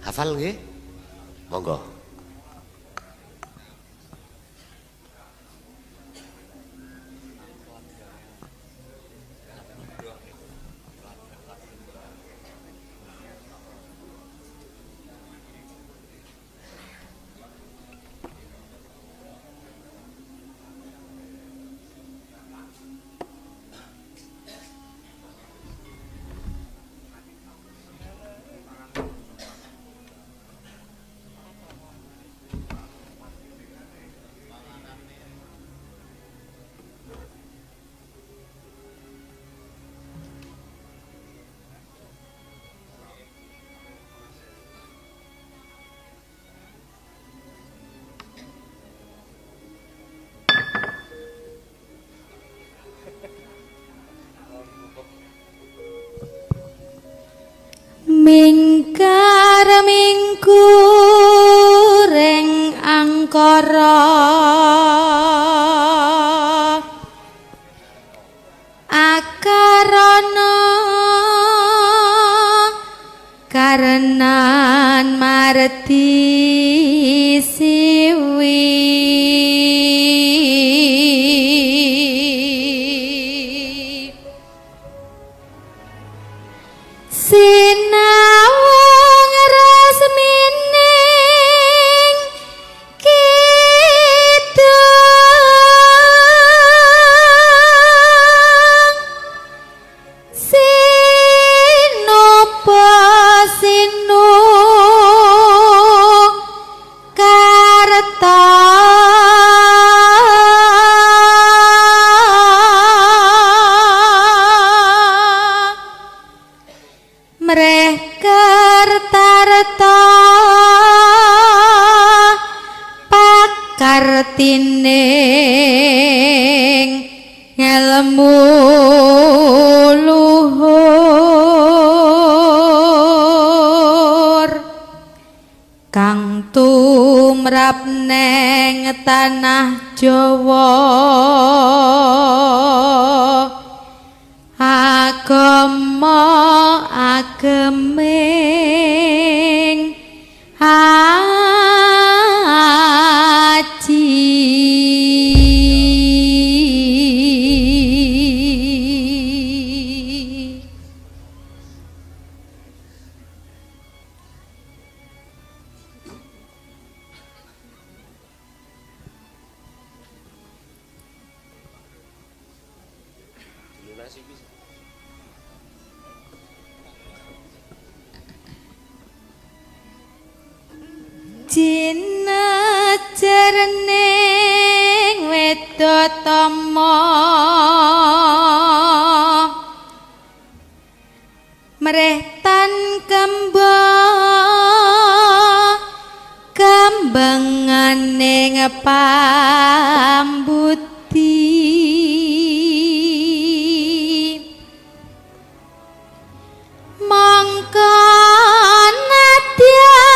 Hafal nggih? Monggo. Mingkar mingkureng angkara akarana karenan marti siwi sinawung resmining kidung sinopo sinu karta mreh kertarta pakartining ngelmu luhur kang tumrap neng tanah Jawa agama ageming haji. sinejerning wedotama mrehtan kemba kembangane pambuti mangka nadyan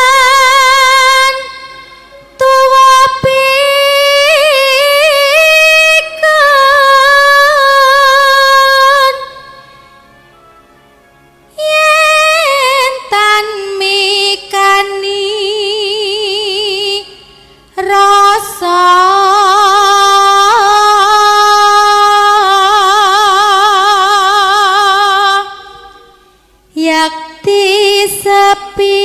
tuwa pikun yen tan mikani rasa yakti sepi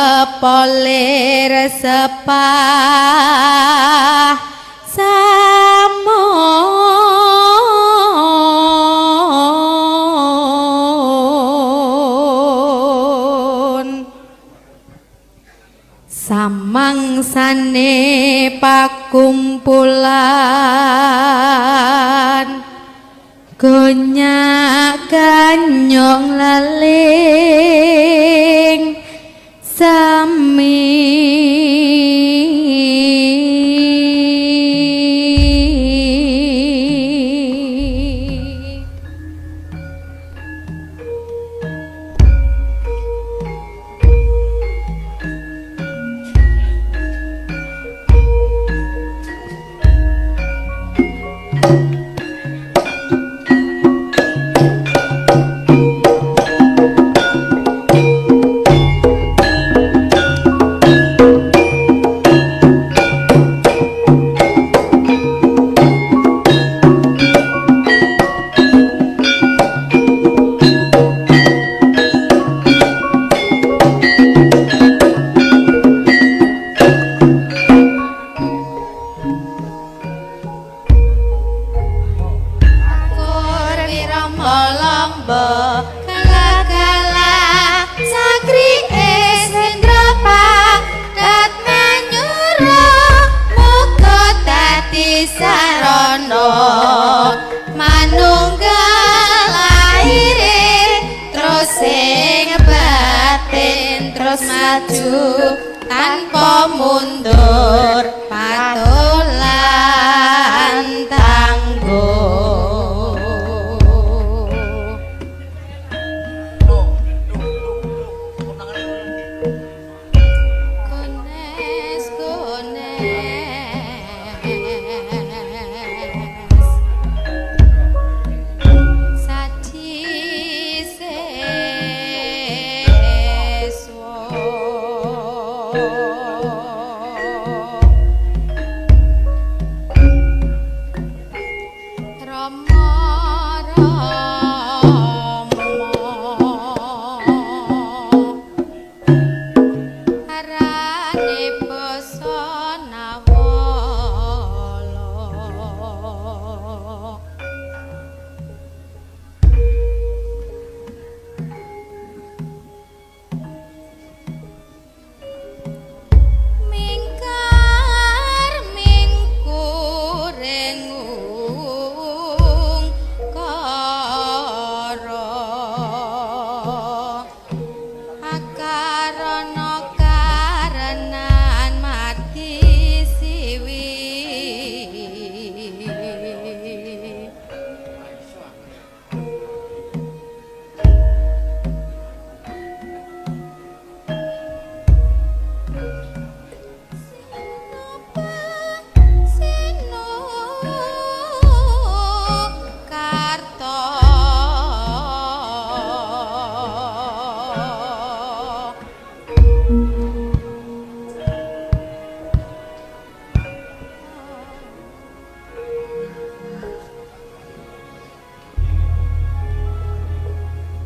asepolir sepah samun samangsane pakumpulan gonyak ganyong laling sami maju tanpa mundur patulan tangguh gones saji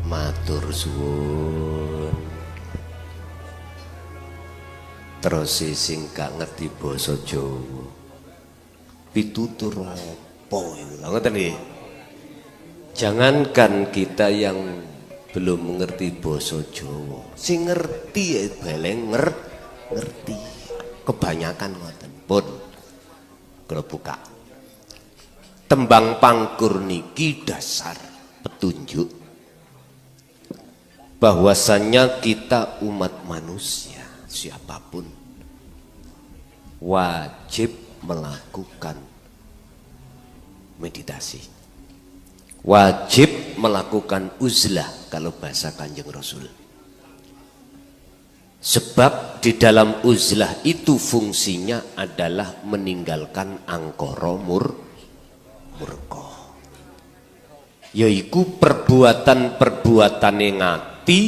matur suwun. Terus sing gak ngerti basa Jawa pitutur apa iku lho ngoten nggih. Jangankan kita yang belum mengerti basa Jawa. Sing ngerti ya baleng ngerti. Kebanyakan ngoten. Pun kula buka. Tembang pangkur niki dasar petunjuk bahwasannya kita umat manusia siapapun wajib melakukan meditasi, wajib melakukan uzlah kalau bahasa Kanjeng Rasul. Sebab di dalam uzlah itu fungsinya adalah meninggalkan angkara murka, yaiku perbuatan-perbuatane ngati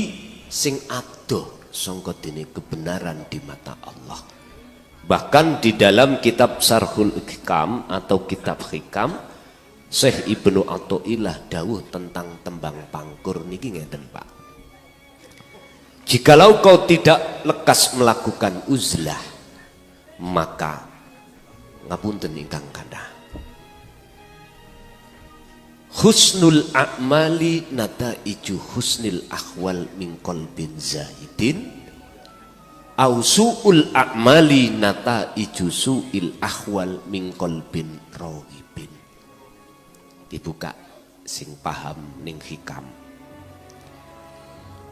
sing adoh sangka dene kebenaran di mata Allah. Bahkan di dalam kitab Sarhul Hikam atau kitab Hikam, Syekh Ibnu Athaillah dawuh tentang tembang pangkur niki ngeten Pak. Jikalau kau tidak lekas melakukan uzlah, maka ngapunten ingkang kathah. Husnul a'mali nataiju husnil ahwal min qalbin zahidin au su'ul a'mali nataiju su'il ahwal min qalbin raghibin. Dibuka sing paham ning hikam.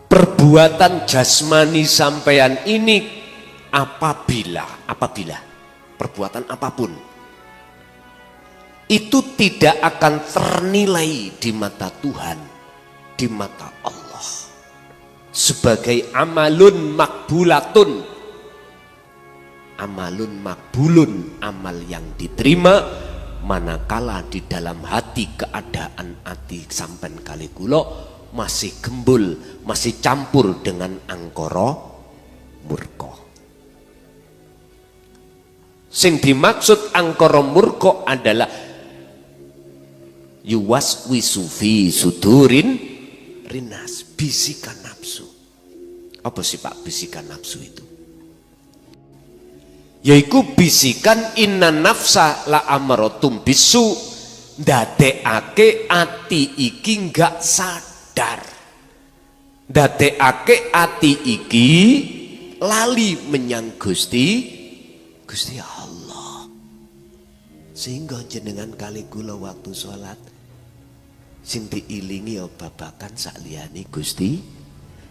Perbuatan jasmani sampean ini apabila perbuatan apapun itu tidak akan ternilai di mata Tuhan, di mata Allah sebagai amalun makbulatun, amalun makbulun, amal yang diterima manakala di dalam hati keadaan hati sampean kali kula masih gembul, masih campur dengan angkara murka. Sing dimaksud angkara murka adalah yuwaswisu fi sudurin rinas, bisikan nafsu. Apa sih Pak bisikan nafsu itu? Yaiku bisikan inna nafsa la amaratum bisu, ndadekake ati iki enggak sadar, ndadekake ati iki lali menyang Gusti Allah. Sehingga jenengan kali kula waktu sholat sing diilingi ya babakan sakliyane Gusti,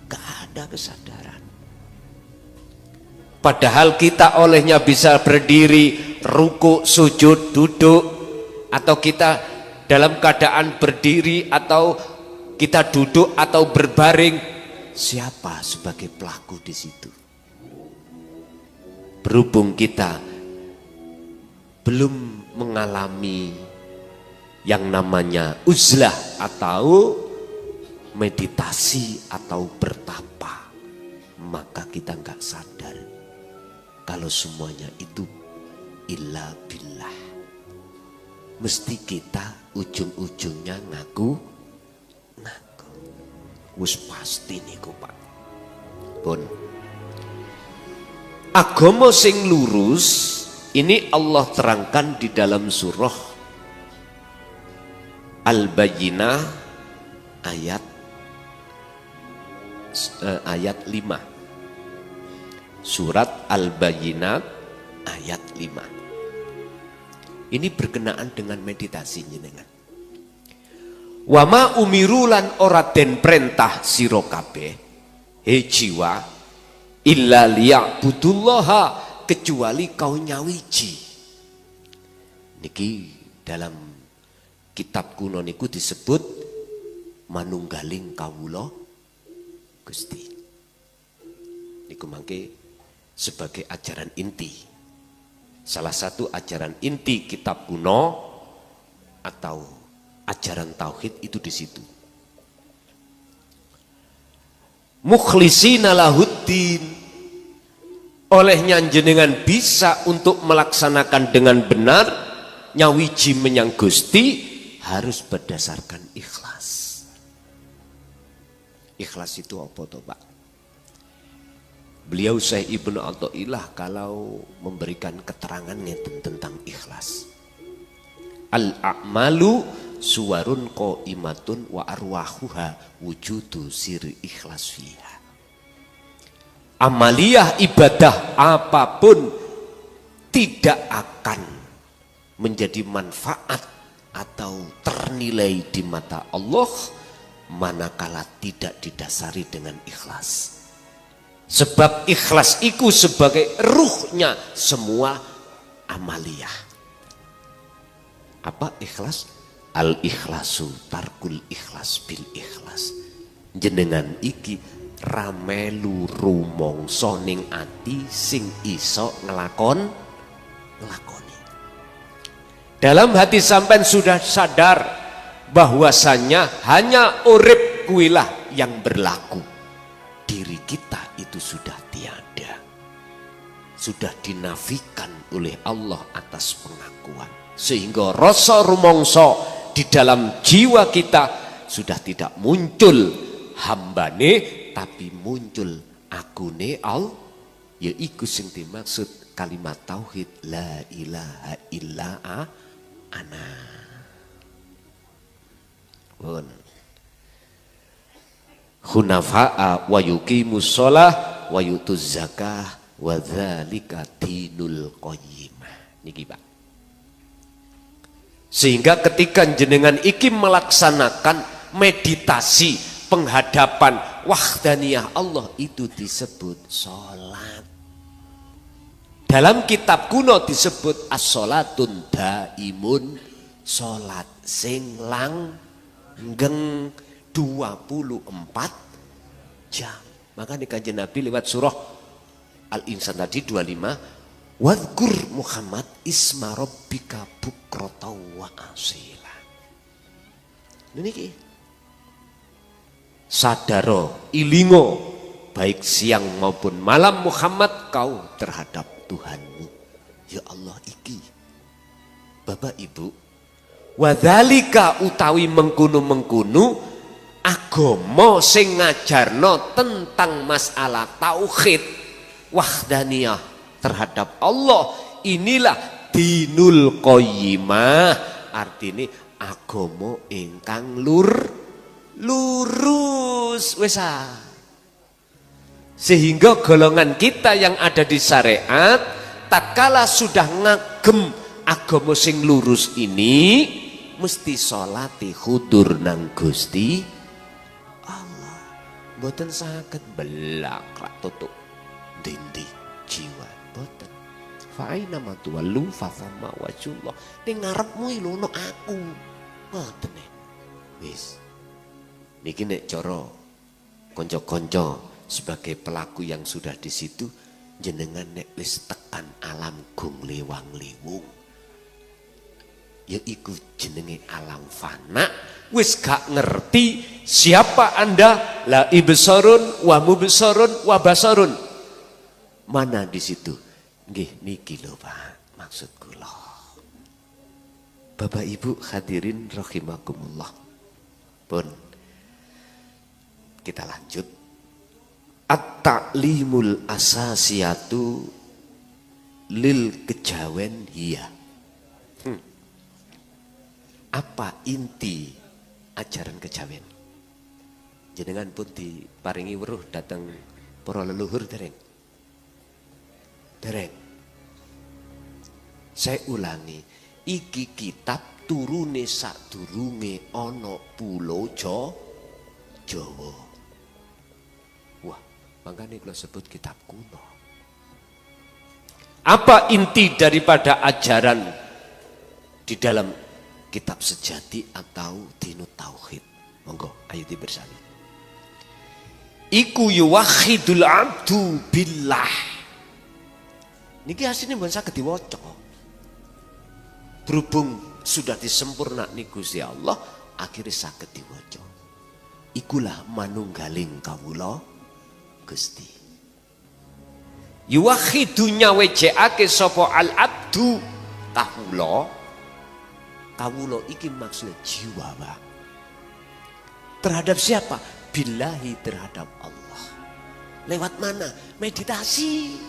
gak ada kesadaran. Padahal kita olehnya bisa berdiri, ruku, sujud, duduk, atau kita dalam keadaan berdiri atau kita duduk atau berbaring. Siapa sebagai pelaku di situ? Berhubung kita belum mengalami yang namanya uzlah atau meditasi atau bertapa, maka kita nggak sadar kalau semuanya itu illa billah. Mesti kita ujung-ujungnya ngaku. Wis pasti niku Pak. Pun agama sing lurus ini Allah terangkan di dalam surah Al-Bayyinah ayat 5. Surat Al-Bayyinah ayat 5. Ini berkenaan dengan meditasi jenengan. Wa ma umirulan ora den perintah sira kabeh he jiwa illa liya'budullaha, kecuali kau nyawiji. Niki dalam kitab kuno niku disebut manunggaling kawula Gusti. Niku mangke sebagai ajaran inti. Salah satu ajaran inti kitab kuno atau ajaran tauhid itu di situ. Mukhlisina lahuddin, olehnya jenengan bisa untuk melaksanakan dengan benar nyawiji menyang Gusti harus berdasarkan ikhlas. Ikhlas itu apa toh Pak? Beliau Syekh Ibnu Athaillah kalau memberikan keterangannya tentang ikhlas. Al-a'malu suwarun qaimatun wa arwahuha wujudu siri ikhlas fiha. Amaliyah ibadah apapun tidak akan menjadi manfaat atau ternilai di mata Allah manakala tidak didasari dengan ikhlas. Sebab ikhlas itu sebagai ruhnya semua amaliyah. Apa ikhlas? Al-ikhlasu tarkul ikhlas bil ikhlas. Jenengan iki ramelu rumangsa ning ati sing iso ngelakoni. Dalam hati sampean sudah sadar bahwasanya hanya urip kuilah yang berlaku. Diri kita itu sudah tiada. Sudah dinafikan oleh Allah atas pengakuan. Sehingga rasa rumangsa di dalam jiwa kita sudah tidak muncul hambane, tapi muncul akune Allah, yaiku sing dimaksud kalimat tauhid la ilaha illa ana. Pun hunafa'a wa yuqimus shalah wa yutuz zakah wa dzalika dinul qayyimah. Niki Pak. Sehingga ketika jenengan iki melaksanakan meditasi penghadapan wahdaniyah Allah itu disebut sholat. Dalam kitab kuno disebut as-sholatun daimun, sholat sing langgeng 24 jam. Maka di kajian Nabi lewat surah Al-Insan tadi 25, wadhkur Muhammad isma rabbika bukrata wa asila. Niki sadaro ilingo baik siang maupun malam Muhammad kau terhadap Tuhanmu. Ya Allah iki Bapak Ibu, wadzalika utawi mengkunu-mengkunu agama sing ngajarno tentang masalah tauhid wahdaniyah terhadap Allah, inilah dinul qayyimah, artinya agama ingkang lurus wis. Sehingga golongan kita yang ada di syariat tatkala sudah ngagem agama sing lurus ini mesti sholati khudur nang Gusti Allah. Mboten saged belak tutuk dindi jiwa boten. Fa aina ma tuwallu fa thamma wajhullah. Ning ngarepmu lho ono aku. Boten wis. Niki nek cara kanca-kanca sebagai pelaku yang sudah di situ, jenengan nek wis tekan alam gung lewang-lewung, ya iku jenenge alam fana, wis gak ngerti siapa Anda, la ibsarun wa mubsarun wa basarun. Mana di situ? Nggih niki lho Pak, maksud kula. Bapak Ibu hadirin rahimakumullah. Pun kita lanjut. At-ta'limul asasiyatu lil kejawen hiya. Apa inti ajaran kejawen? Jenengan pun diparingi weruh datang para leluhur dereng. Dereng. Saya ulangi, iki kitab turune sadurunge ana pulau Jawa. Makanya kalau sebut kitab kuno. Apa inti daripada ajaran di dalam kitab sejati atau dinut tauhid? Monggo ayo bersama. Iku yuwahhidul abdu billah. Niki asline mbon saged diwaca. Berhubung sudah disempurna niku Gusti Allah, akhirnya saged diwaca. Ikulah manunggaling kawula Gusti. Yuwakhidu nyawejekake sapa al abdu kawula. Kawula iki maksudnya jiwa, Pak. Terhadap siapa? Billahi, terhadap Allah. Lewat mana? Meditasi.